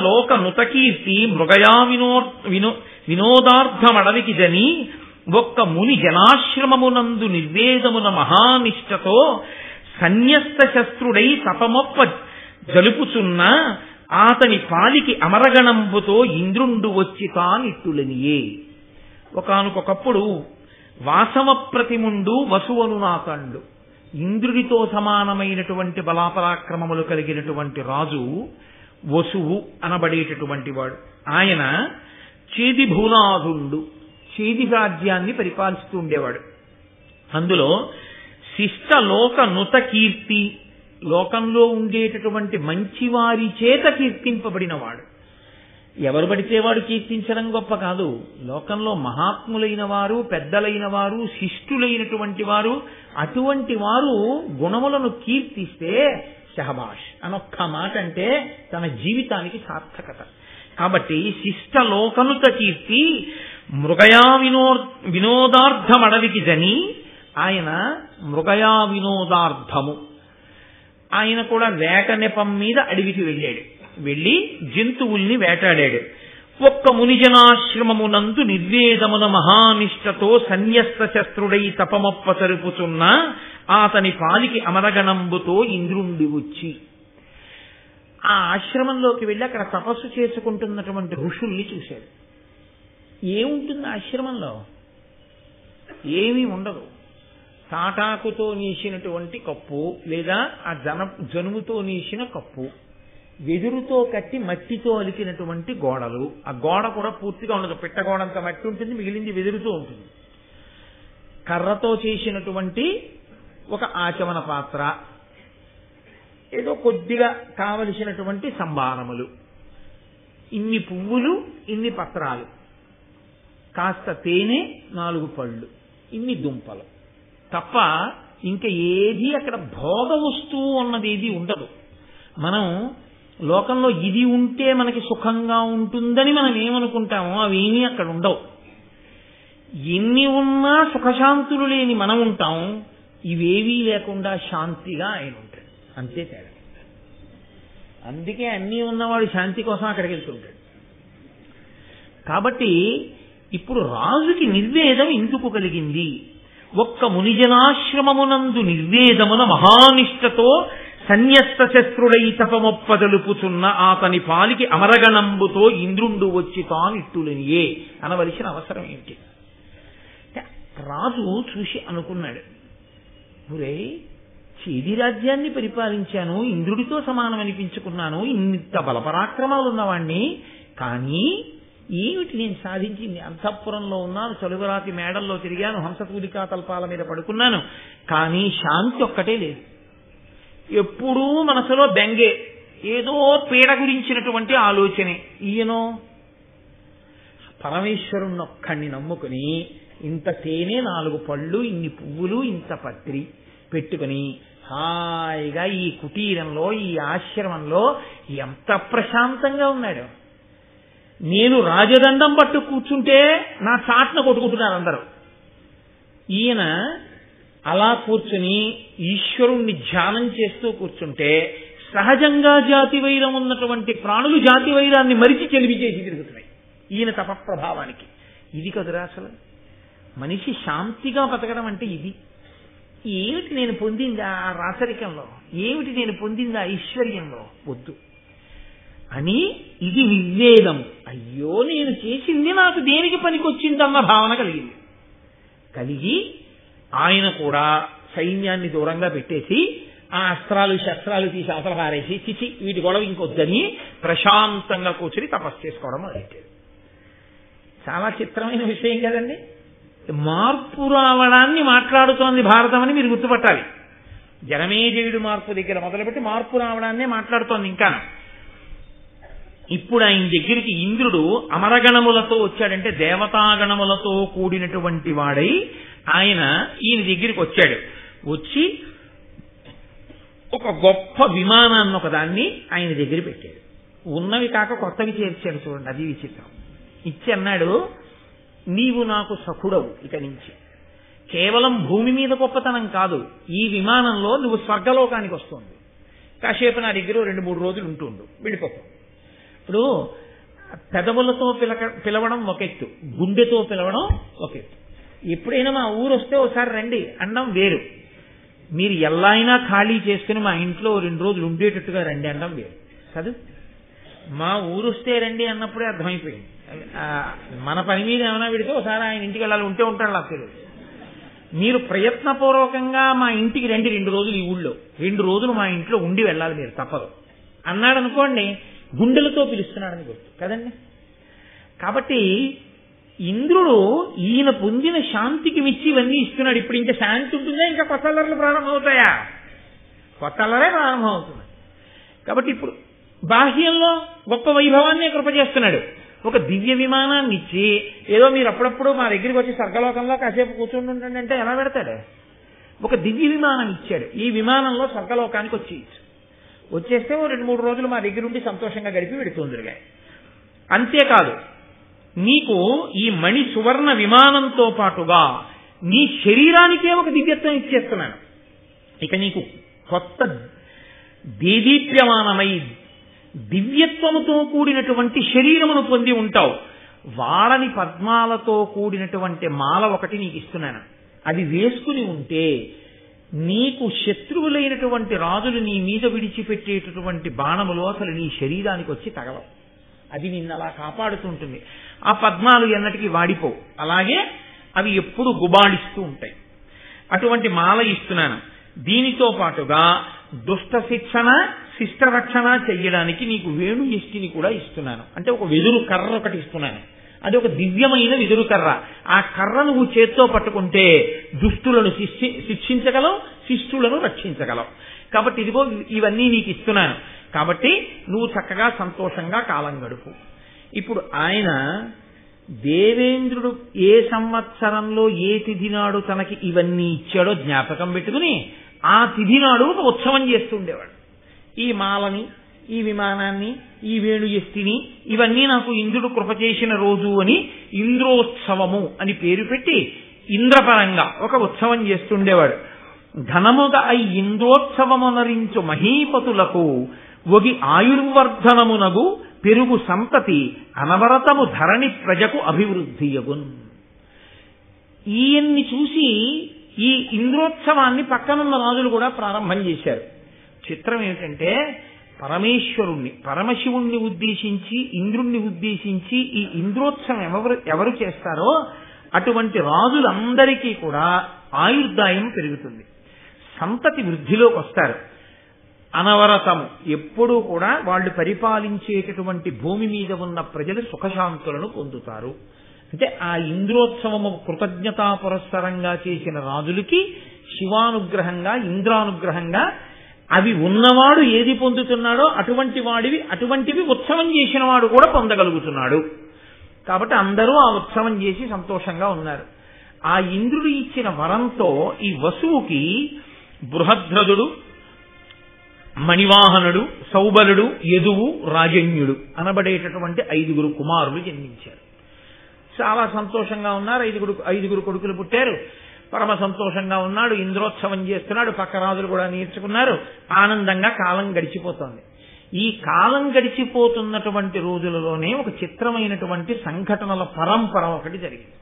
లోక నుతకీర్తి మృగయా వినోదార్థమడవికి జని ఒక్క ముని జనాశ్రమమునందు నిర్వేదమున మహానిష్టతో సన్యస్త శస్త్రుడై తపమొప్ప జలుపుచున్న ఆతని పాలికి అమరగణంబుతో ఇంద్రుండు వచ్చి తానిట్టులనియే. ఒకానొకప్పుడు వాసవ ప్రతిముండు వసువను నాకండు, ఇంద్రుడితో సమానమైనటువంటి బలాపరాక్రమములు కలిగినటువంటి రాజు వసువు అనబడేటటువంటి వాడు. ఆయన చేది భూనాథుండు, చేది రాజ్యాన్ని పరిపాలిస్తూ ఉండేవాడు. అందులో శిష్ట లోక నుత కీర్తి, లోకంలో ఉండేటటువంటి మంచివారి చేత కీర్తింపబడినవాడు. ఎవరు పడితే వాడు కీర్తించడం గొప్ప కాదు. లోకంలో మహాత్ములైన వారు, పెద్దలైన వారు, శిష్టులైనటువంటి వారు, అటువంటి వారు గుణములను కీర్తిస్తే షహబాష్ అనొక్క మాట అంటే తన జీవితానికి సార్థకత. కాబట్టి శిష్ట లోకనుత కీర్తి మృగయా వినోదార్థమడవికి జని, ఆయన మృగయా వినోదార్థము, ఆయన కూడా వేట నెపం మీద అడవికి వెళ్ళి జంతువుల్ని వేటాడాడు. ఒక్క మునిజనాశ్రమమునందు నిర్వేదమున మహానిష్టతో సన్యస్త శస్త్రుడై తపమొప్ప తరుపుచున్న అతని పాలికి అమరగణంబుతో ఇంద్రుండి వచ్చి, ఆ ఆశ్రమంలోకి వెళ్ళి అక్కడ తపస్సు చేసుకుంటున్నటువంటి ఋషుల్ని చూశాడు. ఏముంటుంది ఆశ్రమంలో? ఏమీ ఉండదు. తాటాకుతో నీసినటువంటి కప్పు, లేదా ఆ జనుముతో నీసిన కప్పు, వెదురుతో కట్టి మట్టితో అలికినటువంటి గోడలు. ఆ గోడ కూడా పూర్తిగా ఉండదు, పిట్టగోడంత మట్టి ఉంటుంది, మిగిలింది వెదురుతో ఉంటుంది. కర్రతో చేసినటువంటి ఒక ఆచమన పాత్ర, ఏదో కొద్దిగా కావలసినటువంటి సంభారములు, ఇన్ని పువ్వులు, ఇన్ని పత్రాలు, కాస్త తేనె, 4 పళ్ళు, ఇన్ని దుంపలు తప్ప ఇంకా ఏది అక్కడ భోగ వస్తువు అన్నది ఏది ఉండదు. మనం లోకంలో ఇది ఉంటే మనకి సుఖంగా ఉంటుందని మనం ఏమనుకుంటామో అవేమీ అక్కడ ఉండవు. ఎన్ని ఉన్నా సుఖశాంతులు లేని మనం ఉంటాం, ఇవేవీ లేకుండా శాంతిగా ఆయన ఉంటాడు. అంతే తేడా. అందుకే అన్నీ ఉన్నవాడు శాంతి కోసం అక్కడికి వెళ్తుంటాడు. కాబట్టి ఇప్పుడు రాజుకి నిర్వేదం ఎందుకు కలిగింది? ఒక్క మునిజనాశ్రమమునందు నిర్వేదమున మహానిష్టతో సన్యస్త శస్త్రుడై తపమొప్పదలుపుచున్న అతని పాలికి అమరగణంబుతో ఇంద్రుండు వచ్చి తానిట్టులనియే అనవలసిన అవసరం ఏమిటి? రాజు చూసి అనుకున్నాడు, ఒరే, చేది రాజ్యాన్ని పరిపాలించాను, ఇంద్రుడితో సమానం అనిపించుకున్నాను, ఇంత బలపరాక్రమాలు ఉన్నవాణ్ణి, కానీ ఏమిటి నేను సాధించింది? అంతఃపురంలో ఉన్నాను, చలువరాతి మేడల్లో తిరిగాను, హంసతూలికా తల్పాల మీద పడుకున్నాను, కానీ శాంతి ఒక్కటే లేదు. ఎప్పుడూ మనసులో బెంగే, ఏదో పీడ గురించినటువంటి ఆలోచనే. ఈయనో పరమేశ్వరుణ్ణొక్కడిని నమ్ముకుని ఇంత తేనె, 4 పళ్ళు, ఇన్ని పువ్వులు, ఇంత పత్రి పెట్టుకుని హాయిగా ఈ కుటీరంలో, ఈ ఆశ్రమంలో ఎంత ప్రశాంతంగా ఉన్నాడు. నేను రాజదండం పట్టు కూర్చుంటే నా చాట్న కొట్టుకుంటున్నారు అందరూ. ఈయన అలా కూర్చుని ఈశ్వరుణ్ణి ధ్యానం చేస్తూ కూర్చుంటే సహజంగా జాతి వైరం ఉన్నటువంటి ప్రాణులు జాతి వైరాన్ని మరిచి చెలిమి చేసి తిరుగుతున్నాయి ఈయన తపప్రభావానికి. ఇది కదురా అసలు మనిషి శాంతిగా బతకడం అంటే. ఇది ఏమిటి నేను పొందింది ఆ రాచరికంలో, ఏమిటి నేను పొందింది ఆ ఐశ్వర్యంలో? వద్దు అని ఇది నిర్వేదం. అయ్యో, నేను చేసింది నాకు దేనికి పనికొచ్చిందన్న భావన కలిగి ఆయన కూడా సైన్యాన్ని దూరంగా పెట్టేసి ఆ అస్త్రాలు శస్త్రాలు తీసి అవతల పారేసి చిచి వీటి గొడవ ఇంకొద్దని ప్రశాంతంగా కూర్చుని తపస్సు చేసుకోవడం మొదలెట్టాడు. చాలా చిత్రమైన విషయం కదండి. మార్పు రావడాన్ని మాట్లాడుతోంది భారతం అని మీరు గుర్తుపట్టాలి. జనమేజయుడు మార్పు దగ్గర మొదలుపెట్టి మార్పు రావడాన్నే మాట్లాడుతోంది. ఇంకా ఇప్పుడు ఆయన దగ్గరికి ఇంద్రుడు అమరగణములతో వచ్చాడంటే దేవతాగణములతో కూడినటువంటి వాడై ఈయన దగ్గరికి వచ్చాడు. వచ్చి ఒక గొప్ప విమానాన్ని ఒకదాన్ని ఆయన దగ్గర పెట్టాడు. ఉన్నవి కాక కొత్తవి చేర్చాడు. చూడండి, అది విచిత్రం. ఇచ్చి అన్నాడు, నీవు నాకు సఖుడవు, ఇక నుంచి కేవలం భూమి మీద గొప్పతనం కాదు, ఈ విమానంలో నువ్వు స్వర్గలోకానికి వస్తుంది. కాసేపు నా దగ్గర 2-3 రోజులు ఉంటుండు, వెళ్ళిపోతావు. ఇప్పుడు పెదవులతో పిలవడం ఒక ఎత్తు, గుండెతో పిలవడం ఒక ఎత్తు. ఎప్పుడైనా మా ఊరు వస్తే ఒకసారి రండి అనడం వేరు, మీరు ఎలా అయినా ఖాళీ చేసుకుని మా ఇంట్లో 2 రోజులు ఉండేటట్టుగా రండి అనడం వేరు కాదు. మా ఊరు వస్తే రండి అన్నప్పుడే అర్థమైపోయింది. మన పని మీద ఏమైనా పెడితే ఒకసారి ఆయన ఇంటికి వెళ్ళాలి, ఉంటే ఉంటాడు నాకు తెలియదు. మీరు ప్రయత్నపూర్వకంగా మా ఇంటికి రండి 2 రోజులు, ఈ ఊళ్ళో 2 రోజులు మా ఇంట్లో ఉండి వెళ్ళాలి మీరు, తప్పదు అన్నాడు అనుకోండి, గుండెలతో పిలుస్తున్నాడని గుర్తు కదండి. కాబట్టి ఇంద్రుడు ఈయన పొందిన శాంతికి మిచ్చి ఇవన్నీ ఇస్తున్నాడు. ఇప్పుడు ఇంకా శాంతి ఉంటుందా, ఇంకా కొత్త అల్లర్లు ప్రారంభమవుతాయా? కొత్త అల్లరే ప్రారంభమవుతుంది. కాబట్టి ఇప్పుడు బాహ్యంలో గొప్ప వైభవాన్నే కృప చేస్తున్నాడు. ఒక దివ్య విమానాన్ని ఇచ్చి ఏదో మీరు అప్పుడప్పుడు మా దగ్గరికి వచ్చి స్వర్గలోకంలో కాసేపు కూర్చుని ఉండండి అంటే ఎలా పెడతాడు? ఒక దివ్య విమానం ఇచ్చాడు. ఈ విమానంలో స్వర్గలోకానికి వచ్చేస్తే 2-3 రోజులు మా దగ్గర ఉండి సంతోషంగా గడిపి వెడుతుందిగా. అంతేకాదు, నీకు ఈ మణి సువర్ణ విమానంతో పాటుగా నీ శరీరానికే ఒక దివ్యత్వం ఇచ్చేస్తున్నాను. ఇక నీకు కొత్త దేదీప్యమానమై దివ్యత్వముతో కూడినటువంటి శరీరమును పొంది ఉంటావు. వాడని పద్మాలతో కూడినటువంటి మాల ఒకటి నీకు ఇస్తున్నాను. అది వేసుకుని ఉంటే నీకు శత్రువులైనటువంటి రాజులు నీ మీద విడిచిపెట్టేటటువంటి బాణములు అసలు నీ శరీరానికి వచ్చి తగలవు. అది నిన్ను అలా కాపాడుతుంటుంది. ఆ పద్మాలు ఎన్నటికీ వాడిపోవు, అలాగే అవి ఎప్పుడు గుబాళిస్తూ ఉంటాయి. అటువంటి మాల ఇస్తున్నాను. దీనితో పాటుగా దుష్ట శిక్షణ శిష్ట రక్షణ చెయ్యడానికి నీకు వేణు ఎష్టిని కూడా ఇస్తున్నాను. అంటే ఒక వెదురు కర్ర ఒకటి ఇస్తున్నాను. అది ఒక దివ్యమైన వెదురు కర్ర. ఆ కర్ర నువ్వు చేత్తో పట్టుకుంటే దుష్టులను శిక్షించగలవు, శిష్టులను రక్షించగలవు. కాబట్టి ఇదిగో ఇవన్నీ నీకు ఇస్తున్నాను. కాబట్టి నువ్వు చక్కగా సంతోషంగా కాలం గడుపు. ఇప్పుడు ఆయన దేవేంద్రుడు ఏ సంవత్సరంలో ఏ తిథి నాడు తనకి ఇవన్నీ ఇచ్చాడో జ్ఞాపకం పెట్టుకుని ఆ తిథి నాడు ఒక ఉత్సవం చేస్తుండేవాడు. ఈ మాలని, ఈ విమానాన్ని, ఈ వేణు ఎస్తిని ఇవన్నీ నాకు ఇంద్రుడు కృప చేసిన రోజు అని ఇంద్రోత్సవము అని పేరు పెట్టి ఇంద్రపరంగా ఒక ఉత్సవం చేస్తుండేవాడు. ఘనముగా ఇంద్రోత్సవమునరించు మహీపతులకు ఒగి ఆయుర్వర్ధనమునగు పెరుగు సంతతి అనవరతము ధరణి ప్రజకు అభివృద్ధియగున్. ఈయన్ని చూసి ఈ ఇంద్రోత్సవాన్ని పక్కనున్న రాజులు కూడా ప్రారంభం చేశారు. చిత్రం ఏమిటంటే, పరమశివుణ్ణి ఉద్దేశించి ఇంద్రుణ్ణి ఉద్దేశించి ఈ ఇంద్రోత్సవం ఎవరు చేస్తారో అటువంటి రాజులందరికీ కూడా ఆయుర్దాయం పెరుగుతుంది, సంతతి వృద్ధిలోకి వస్తారు. అనవరతము ఎప్పుడూ కూడా వాళ్ళు పరిపాలించేటటువంటి భూమి మీద ఉన్న ప్రజలు సుఖశాంతులను పొందుతారు. అంటే ఆ ఇంద్రోత్సవము కృతజ్ఞతా పురస్సరంగా చేసిన రాజులకి శివానుగ్రహంగా, ఇంద్రానుగ్రహంగా అవి ఉన్నవాడు ఏది పొందుతున్నాడో అటువంటివి ఉత్సవం చేసిన వాడు కూడా పొందగలుగుతున్నాడు. కాబట్టి అందరూ ఆ ఉత్సవం చేసి సంతోషంగా ఉన్నారు. ఆ ఇంద్రుడు ఇచ్చిన వరంతో ఈ వసువుకి బృహద్రథుడు, మణివాహనుడు, సౌబలుడు, యదువు, రాజన్యుడు అనబడేటటువంటి 5 కుమారులు జన్మించారు. చాలా సంతోషంగా ఉన్నారు. 5 కొడుకులు పుట్టారు. పరమ సంతోషంగా ఉన్నాడు. ఇంద్రోత్సవం చేస్తున్నాడు. పక్క రాజులు కూడా నేర్చుకున్నారు. ఆనందంగా కాలం గడిచిపోతోంది. ఈ కాలం గడిచిపోతున్నటువంటి రోజులలోనే ఒక చిత్రమైనటువంటి సంఘటనల పరంపర ఒకటి జరిగింది.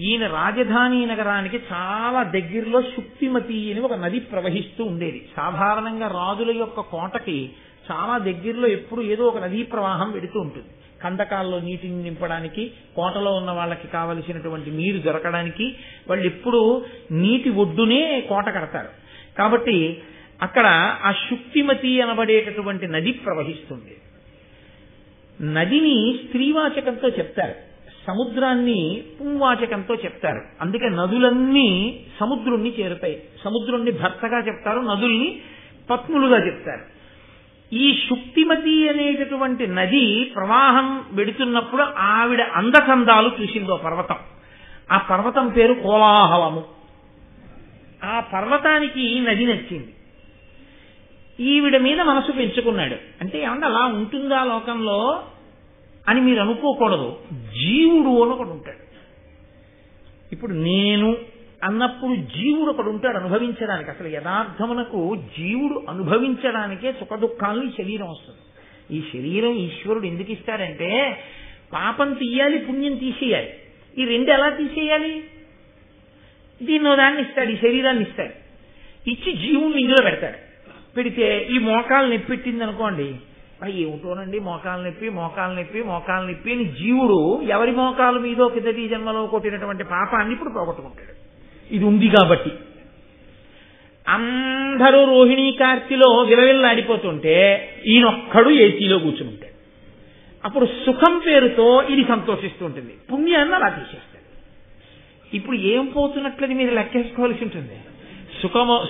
ఈయన రాజధాని నగరానికి చాలా దగ్గరలో శుక్తిమతి అని ఒక నది ప్రవహిస్తూ ఉండేది. సాధారణంగా రాజుల యొక్క కోటకి చాలా దగ్గరలో ఎప్పుడు ఏదో ఒక నదీ ప్రవాహం వెడుతూ ఉంటుంది. కందకాల్లో నీటిని నింపడానికి, కోటలో ఉన్న వాళ్ళకి కావలసినటువంటి నీరు దొరకడానికి వాళ్ళు ఎప్పుడు నీటి ఒడ్డునే కోట కడతారు. కాబట్టి అక్కడ ఆ శుక్తిమతి అనబడేటటువంటి నది ప్రవహిస్తుంది. నదిని స్త్రీవాచకంతో చెప్తారు. సముద్రాన్ని పుంవాచకంతో చెప్తారు. అందుకే నదులన్నీ సముద్రుణ్ణి చేరుతాయి. సముద్రుణ్ణి భర్తగా చెప్తారు, నదుల్ని పత్నులుగా చెప్తారు. ఈ శుక్తిమతి అనేటటువంటి నది ప్రవాహం వెడుతున్నప్పుడు ఆవిడ అందచందాలు చూసిందో పర్వతం. ఆ పర్వతం పేరు కోలాహలము. ఆ పర్వతానికి ఈ నది నచ్చింది. ఈవిడ మీద మనసు పెంచుకున్నాడు. అంటే ఏమన్నా అలా ఉంటుందా లోకంలో అని మీరు అనుకోకూడదు. జీవుడు అని ఒకడు ఉంటాడు. ఇప్పుడు నేను అన్నప్పుడు జీవుడు ఒకడు ఉంటాడు అనుభవించడానికి. అసలు యథార్థమునకు జీవుడు అనుభవించడానికే సుఖదుఖాలను శరీరం వస్తుంది. ఈ శరీరం ఈశ్వరుడు ఎందుకు ఇస్తాడంటే పాపం తీయాలి, పుణ్యం తీసేయాలి. ఈ రెండు ఎలా తీసేయాలి? దీన్నో దాన్ని ఇస్తాడు, ఈ శరీరాన్ని ఇస్తాడు. ఇచ్చి జీవుని ఇందులో పెడతాడు. పెడితే ఈ మోకాలు నొప్పి పెట్టింది అనుకోండి, ఏమిటోనండి మోకాలు నొప్పి అని జీవుడు ఎవరి మోకాలు మీదో కిందటి జన్మలో కొట్టినటువంటి పాపాన్ని ఇప్పుడు పోగొట్టుకుంటాడు. ఇది ఉంది కాబట్టి. అందరూ రోహిణీ కార్తీలో విలవిల్లాడిపోతుంటే ఈయనొక్కడు ఏసీలో కూర్చుంటాడు. అప్పుడు సుఖం పేరుతో ఇది సంతోషిస్తుంటుంది, పుణ్యాన్ని అలా తీసేస్తాడు. ఇప్పుడు ఏం పోతున్నట్లని మీరు లెక్కేసుకోవాల్సి ఉంటుంది.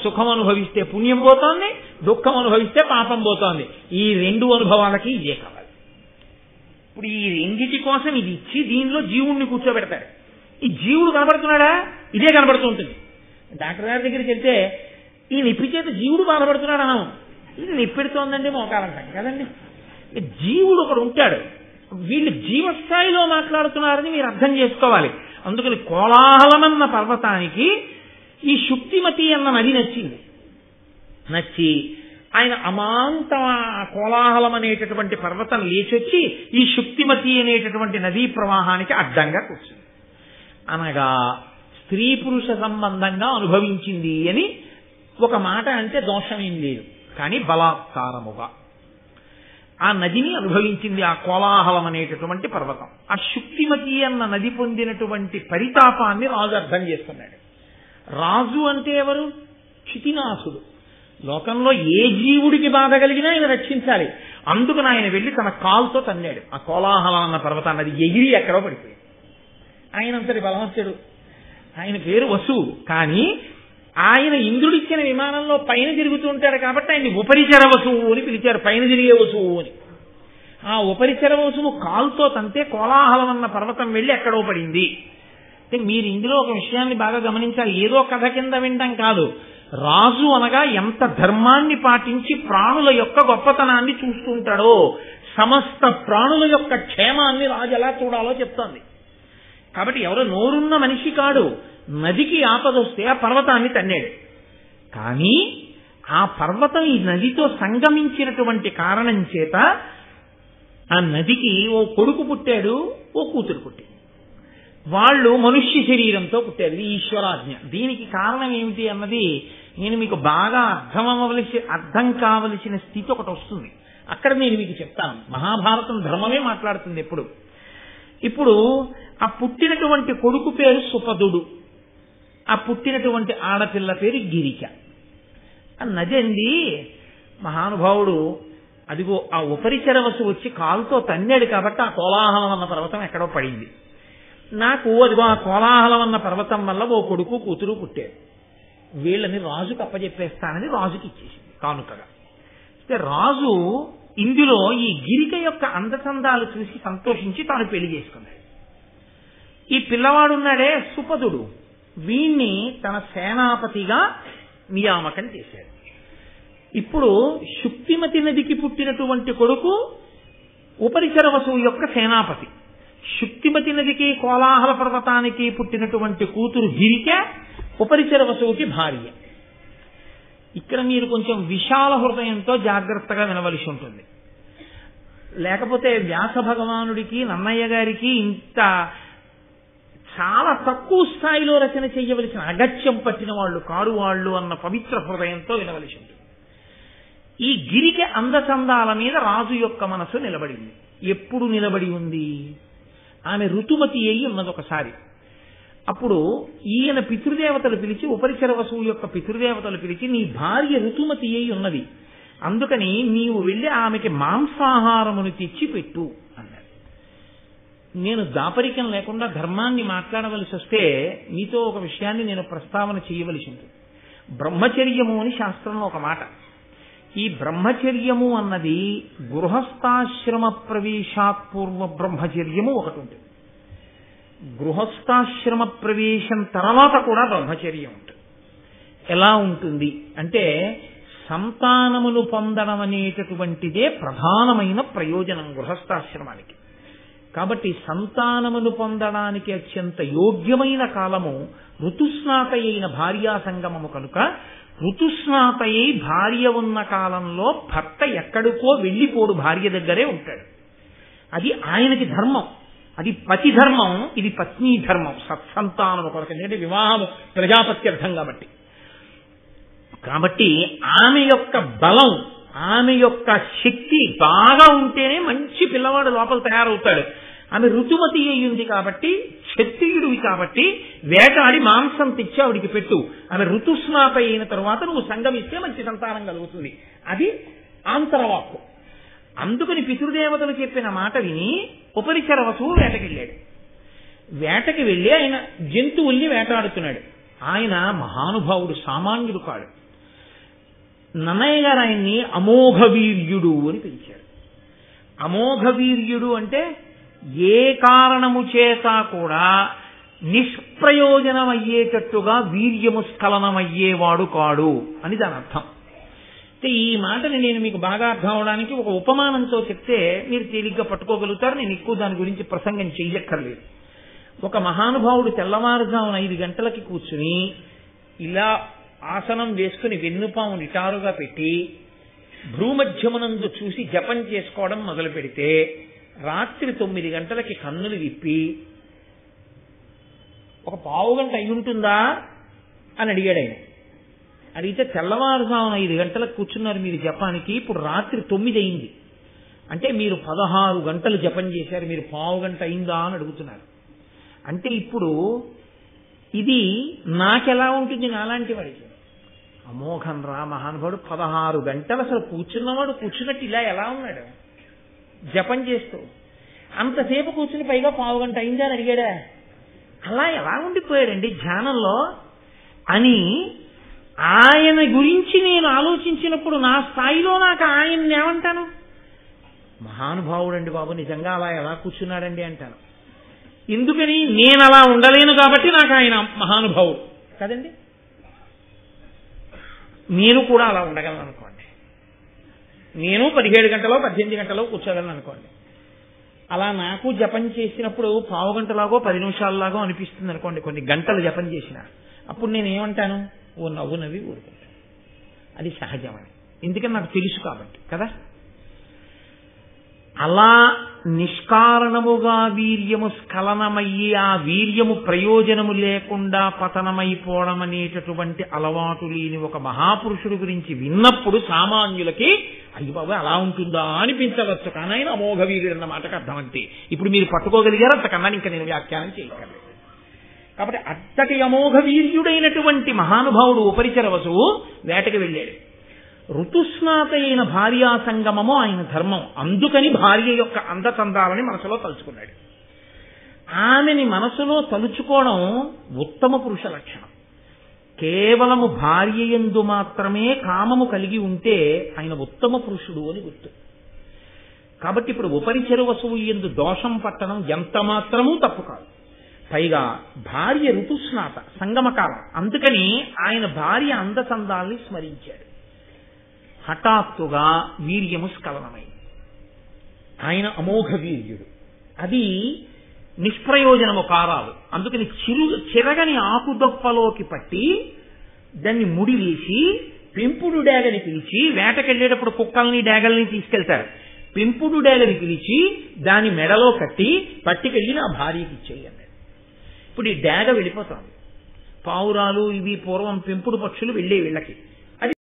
సుఖం అనుభవిస్తే పుణ్యం పోతోంది, దుఃఖం అనుభవిస్తే పాపం పోతోంది. ఈ రెండు అనుభవాలకి ఇదే కావాలి. ఇప్పుడు ఈ రెండిటి కోసం ఇది ఇచ్చి దీనిలో జీవుణ్ణి కూర్చోబెడతాడు. ఈ జీవుడు కనబడుతున్నాడా? ఇదే కనబడుతూ ఉంటుంది. డాక్టర్ గారి దగ్గరికి వెళ్తే ఈ నొప్పి చేత జీవుడు బాధపడుతున్నాడు అనం. ఇది నొప్పి పెడుతోందండి మోకాలంటాం కదండి. జీవుడు ఒకడు ఉంటాడు. వీళ్ళు జీవస్థాయిలో మాట్లాడుతున్నారని మీరు అర్థం చేసుకోవాలి. అందుకని కోలాహలమన్న పర్వతానికి ఈ శుక్తిమతి అన్న నది నచ్చింది. నచ్చి ఆయన అమాంత కోలాహలం అనేటటువంటి పర్వతం లేచొచ్చి ఈ శుక్తిమతి అనేటటువంటి నదీ ప్రవాహానికి అడ్డంగా కూర్చుంది. అనగా స్త్రీ పురుష సంబంధంగా అనుభవించింది అని ఒక మాట అంటే దోషమేం లేదు. కానీ బలాత్కారముగా ఆ నదిని అనుభవించింది ఆ కోలాహలం అనేటటువంటి పర్వతం. ఆ శుక్తిమతి అన్న నది పొందినటువంటి పరితాపాన్ని రాజు అర్థం చేస్తున్నాడు. రాజు అంటే ఎవరు? క్షితినాథుడు. లోకంలో ఏ జీవుడికి బాధ కలిగినా ఆయన రక్షించాలి. అందుకని ఆయన వెళ్లి తన కాలుతో తన్నాడు ఆ కోలాహలం అన్న పర్వతాన్ని. అది ఎగిరి ఎక్కడో పడిపోయింది. ఆయనంతటి బలవంతుడు. ఆయన పేరు వసువు. కానీ ఆయన ఇంద్రుడిచ్చిన విమానంలో పైన తిరుగుతూ ఉంటాడు కాబట్టి ఆయన్ని ఉపరిచర వసువు అని పిలిచారు, పైన తిరిగే వసువు అని. ఆ ఉపరిచర వసువు కాలుతో తంతే కోలాహలం అన్న పర్వతం వెళ్లి ఎక్కడో పడింది. అంటే మీరు ఇందులో ఒక విషయాన్ని బాగా గమనించాలి. ఏదో కథ కింద వినడం కాదు. రాజు అనగా ఎంత ధర్మాన్ని పాటించి ప్రాణుల యొక్క గొప్పతనాన్ని చూస్తుంటాడో, సమస్త ప్రాణుల యొక్క క్షేమాన్ని రాజు ఎలా చూడాలో చెప్తోంది. కాబట్టి ఎవరో నోరున్న మనిషి కాడు. నదికి ఆపదొస్తే ఆ పర్వతాన్ని తన్నాడు. కానీ ఆ పర్వతం ఈ నదితో సంగమించినటువంటి కారణం చేత ఆ నదికి ఓ కొడుకు పుట్టాడు, ఓ కూతురు పుట్టింది. వాళ్ళు మనుష్య శరీరంతో పుట్టారు. ఇది ఈశ్వరాజ్ఞ. దీనికి కారణం ఏమిటి అన్నది నేను మీకు బాగా అర్థం కావలసిన స్థితి ఒకటి వస్తుంది. అక్కడ నేను మీకు చెప్తాను. మహాభారతం ధర్మమే మాట్లాడుతుంది ఎప్పుడు. ఇప్పుడు ఆ పుట్టినటువంటి కొడుకు పేరు సుపదుడు, ఆ పుట్టినటువంటి ఆడపిల్ల పేరు గిరిక. ఆ నది అంది మహానుభావుడు అదిగో ఆ ఉపరిచరవసు వచ్చి కాలుతో తన్నాడు కాబట్టి ఆ కోలాహలం అన్న పర్వతం ఎక్కడో పడింది. నాకు అదిగో ఆ కోలాహలం అన్న పర్వతం వల్ల ఓ కొడుకు కూతురు పుట్టాడు. వీళ్ళని రాజుకు అప్పచెప్పేస్తానని రాజుకి ఇచ్చేసింది కానుకగా. అయితే రాజు ఇందులో ఈ గిరిక యొక్క అందచందాలు చూసి సంతోషించి తాను పెళ్లి చేసుకున్నాడు. ఈ పిల్లవాడున్నాడే సుపదుడు, వీణ్ణి తన సేనాపతిగా నియామకం చేశాడు. ఇప్పుడు శుక్తిమతి నదికి పుట్టినటువంటి కొడుకు ఉపరిచర వసువు యొక్క సేనాపతి. శుక్తిమతి నదికి కోలాహల పర్వతానికి పుట్టినటువంటి కూతురు గిరిక ఉపరిచర వసువుకి భార్య. ఇక్కడ మీరు కొంచెం విశాల హృదయంతో జాగ్రత్తగా వినవలసి ఉంటుంది. లేకపోతే వ్యాస భగవానుడికి నన్నయ్య గారికి ఇంత చాలా తక్కువ స్థాయిలో రచన చేయవలసిన అగత్యం పట్టిన వాళ్ళు కారు వాళ్ళు అన్న పవిత్ర హృదయంతో వినవలసి ఉంటుంది. ఈ గిరిక అందచందాల మీద రాజు యొక్క మనసు నిలబడింది. ఎప్పుడు నిలబడి ఉంది? ఆమె ఋతుమతి అయి ఉన్నది ఒకసారి. అప్పుడు ఈయన పితృదేవతలు పిలిచి, ఉపరిచర వసువు యొక్క పితృదేవతలు పిలిచి, నీ భార్య ఋతుమతి అయి ఉన్నది, అందుకని నీవు వెళ్ళి ఆమెకి మాంసాహారమును తెచ్చి పెట్టు అన్నాడు. నేను దాపరికం లేకుండా ధర్మాన్ని మాట్లాడవలసి వస్తే మీతో ఒక విషయాన్ని నేను ప్రస్తావన చేయవలసి ఉంటుంది. బ్రహ్మచర్యము అని శాస్త్రంలో ఒక మాట. ఈ బ్రహ్మచర్యము అన్నది గృహస్థాశ్రమ ప్రవేశాత్ పూర్వ బ్రహ్మచర్యము ఒకటి ఉంటుంది. గృహస్థాశ్రమ ప్రవేశం తర్వాత కూడా బ్రహ్మచర్యం ఉంటుంది. ఎలా ఉంటుంది అంటే సంతానమును పొందడం అనేటటువంటిదే ప్రధానమైన ప్రయోజనం గృహస్థాశ్రమానికి. కాబట్టి సంతానమును పొందడానికి అత్యంత యోగ్యమైన కాలము ఋతుస్నాత అయిన భార్యా సంగమము కనుక ఋతుస్నాత అయి భార్య ఉన్న కాలంలో భర్త ఎక్కడికో వెళ్ళిపోడు, భార్య దగ్గరే ఉంటాడు. అది ఆయనకి ధర్మం, అది పతి ధర్మం, ఇది పత్ని ధర్మం. సత్సంతానము కొరకు, ఎందుకంటే వివాహము ప్రజాపత్యర్థం కాబట్టి ఆమె యొక్క బలం, ఆమె యొక్క శక్తి బాగా ఉంటేనే మంచి పిల్లవాడు లోపల తయారవుతాడు. ఆమె ఋతుమతి అయ్యింది కాబట్టి, క్షత్రియుడివి కాబట్టి వేటాడి మాంసం తెచ్చి ఆవిడికి పెట్టు. ఆమె ఋతుస్నాత అయిన తరువాత నువ్వు సంగమిస్తే మంచి సంతానం కలుగుతుంది. అది ఆంతరవాక్కు. అందుకని పితృదేవతలు చెప్పిన మాట విని ఉపరిచర వసువు వేటకెళ్ళాడు. వేటకి వెళ్ళి ఆయన జంతువుల్ని వేటాడుతున్నాడు. ఆయన మహానుభావుడు, సామాన్యుడు కాడు. నన్నయ్య గారు ఆయన్ని అమోఘ వీర్యుడు అని పిలిచారు. అమోఘ వీర్యుడు అంటే ఏ కారణము చేత కూడా నిష్ప్రయోజనమయ్యేటట్టుగా వీర్యము స్ఖలనమయ్యేవాడు కాడు అని దాని అర్థం. అయితే ఈ మాటని నేను మీకు బాగా అర్థం అవడానికి ఒక ఉపమానంతో చెప్తే మీరు తేలిగ్గా పట్టుకోగలుగుతారు. నేను ఎక్కువ దాని గురించి ప్రసంగం చెయ్యక్కర్లేదు. ఒక మహానుభావుడు తెల్లవారుజామున 5 గంటలకి కూర్చుని ఇలా ఆసనం వేసుకుని వెన్నుపాము నిటారుగా పెట్టి భ్రూమధ్యమునందు చూసి జపం చేసుకోవడం మొదలు పెడితే రాత్రి 9 గంటలకి కన్నులు విప్పి ఒక పావుగంట అయి ఉంటుందా అని అడిగాడు ఆయన. అడిగితే తెల్లవారుజామున 5 గంటలకు కూర్చున్నారు మీరు జపానికి, ఇప్పుడు రాత్రి 9 అయింది అంటే మీరు 16 గంటలు జపం చేశారు, మీరు పావుగంట అయిందా అని అడుగుతున్నారు. అంటే ఇప్పుడు ఇది నాకెలా ఉంటుంది, నాలాంటి వాడికి అమోఘం రా మహానుభావుడు 16 గంటలు అసలు కూర్చున్నవాడు కూర్చున్నట్టు ఇలా ఎలా ఉన్నాడు జపం చేస్తూ. అంతసేపు కూర్చుని పైగా పావుగంట అయిందా అని అడిగాడా? అలా ఎలా ఉండిపోయాడండి ధ్యానంలో అని ఆయన గురించి నేను ఆలోచించినప్పుడు నా స్థాయిలో నాకు ఆయన్ని ఏమంటాను? మహానుభావుడండి బాబు, నిజంగా అలా ఎలా కూర్చున్నాడండి అంటాను. ఎందుకని? నేను అలా ఉండలేను కాబట్టి నాకు ఆయన మహానుభావుడు కదండి. నేను కూడా అలా ఉండగలను అనుకోండి, నేను 17 గంటలో 18 గంటలో కూర్చోగలను అనుకోండి. అలా నాకు జపం చేసినప్పుడు పావుగంటలాగో 10 నిమిషాలలాగో అనిపిస్తుంది అనుకోండి, కొన్ని గంటలు జపం చేసిన. అప్పుడు నేను ఏమంటాను? ఓ నవ్వు నవ్వి ఊరుకుంటాను. అది సహజమని, ఎందుకని నాకు తెలుసు కాబట్టి కదా. అలా నిష్కారణముగా వీర్యము స్ఖలనమయ్యి ఆ వీర్యము ప్రయోజనము లేకుండా పతనమైపోవడం అనేటటువంటి అలవాటు లేని ఒక మహాపురుషుడు గురించి విన్నప్పుడు సామాన్యులకి అయ్యి బాబు అలా ఉంటుందా అనిపించవచ్చు. కానీ ఆయన అమోఘ వీర్యుడు అన్న మాటకు అర్థం అంతే. ఇప్పుడు మీరు పట్టుకోగలిగారు, అంతకన్నా ఇంకా నేను వ్యాఖ్యానం చేయగలను. కాబట్టి అత్తటి అమోఘ వీర్యుడైనటువంటి మహానుభావుడు ఉపరిచర వసువు వేటకి వెళ్ళాడు. ఋతుస్నాత అయిన భార్యా సంగమము ఆయన ధర్మం. అందుకని భార్య యొక్క అందచందాలని మనసులో తలుచుకున్నాడు. ఆమెని మనసులో తలుచుకోవడం ఉత్తమ పురుష లక్షణం. కేవలము భార్య యందు మాత్రమే కామము కలిగి ఉంటే ఆయన ఉత్తమ పురుషుడు అని గుర్తు. కాబట్టి ఇప్పుడు ఉపరిచర వసువు యందు దోషం పట్టడం ఎంత మాత్రమూ తప్పు కాదు. పైగా భార్య ఋతుస్నాత సంగమకాలం, అందుకని ఆయన భార్య అందచందాల్ని స్మరించాడు. హఠాత్తుగా వీర్యము స్ఖలనమైంది. ఆయన అమోఘ వీర్యుడు. అది నిష్ప్రయోజనము కారాలు. అందుకని చిరగని ఆకుదొప్పలోకి పట్టి దాన్ని ముడి వేసి పెంపుడు డేగని పిలిచి, వేటకెళ్ళేటప్పుడు కుక్కల్ని డేగల్ని తీసుకెళ్తారు, పెంపుడు డేగని పిలిచి దాని మెడలో కట్టి పట్టుకెళ్ళి నా భార్యకి ఇచ్చేయండి. ఇప్పుడు ఈ డేగ వెళ్ళిపోతాం. పావురాలు ఇవి పూర్వం పెంపుడు పక్షులు వెళ్ళే వీళ్ళకి